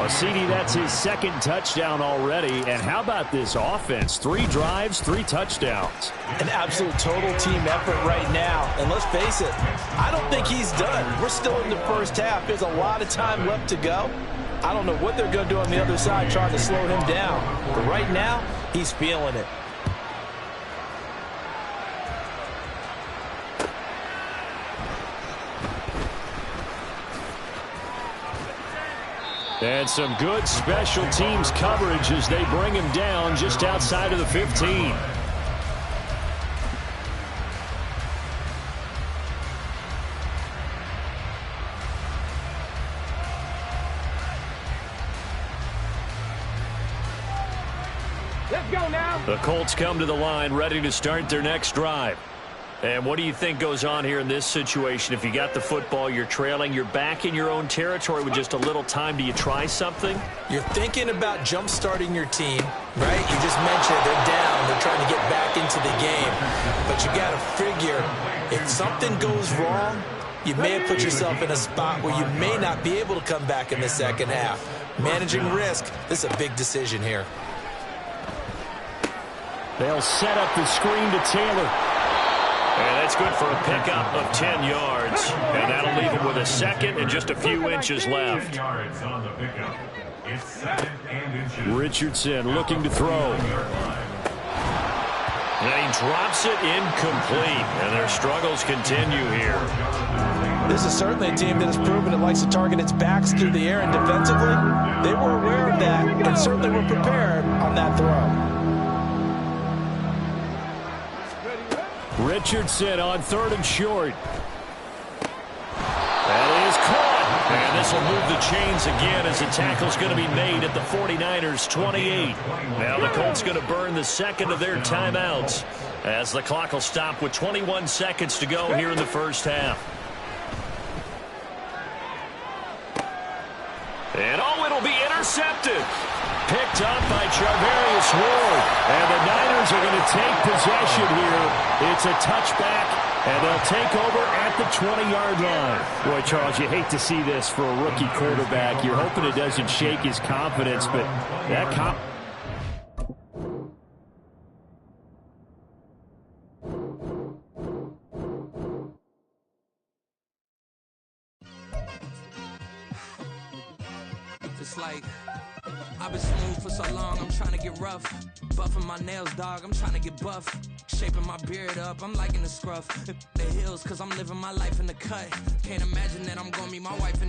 CD, that's his second touchdown already. And how about this offense? 3 drives, 3 touchdowns. An absolute total team effort right now. And let's face it, I don't think he's done. We're still in the first half. There's a lot of time left to go. I don't know what they're going to do on the other side trying to slow him down. But right now, he's feeling it. And some good special teams coverage as they bring him down just outside of the 15. Let's go now. The Colts come to the line ready to start their next drive. And what do you think goes on here in this situation? If you got the football, you're trailing, you're back in your own territory with just a little time. Do you try something? You're thinking about jump-starting your team, right? You just mentioned they're down. They're trying to get back into the game. But you got to figure, if something goes wrong, you may have put yourself in a spot where you may not be able to come back in the second half. Managing risk, this is a big decision here. They'll set up the screen to Taylor. And that's good for a pickup of 10 yards. And that'll leave him with a second and just a few inches left. Yards on the pickup. It's 2nd and inches. Richardson looking to throw. And he drops it incomplete. And their struggles continue here. This is certainly a team that has proven it likes to target its backs through the air and defensively. They were aware of that and certainly were prepared on that throw. Richardson on 3rd and short. That is caught. And this will move the chains again as the tackle's going to be made at the 49ers 28. Now the Colts going to burn the second of their timeouts as the clock will stop with 21 seconds to go here in the first half. And it'll be intercepted. Picked up by Charvarius Ward. And the Niners are going to take possession here. It's a touchback, and they'll take over at the 20-yard line. Boy, Charles, you hate to see this for a rookie quarterback. You're hoping it doesn't shake his confidence, but that It's like I've been smooth for so long, I'm trying to get rough. Buffing my nails, dog, I'm trying to get buff. Shaping my beard up, I'm liking the scruff. The hills, cause I'm living my life in the cut. Can't imagine that I'm gonna meet my wife in the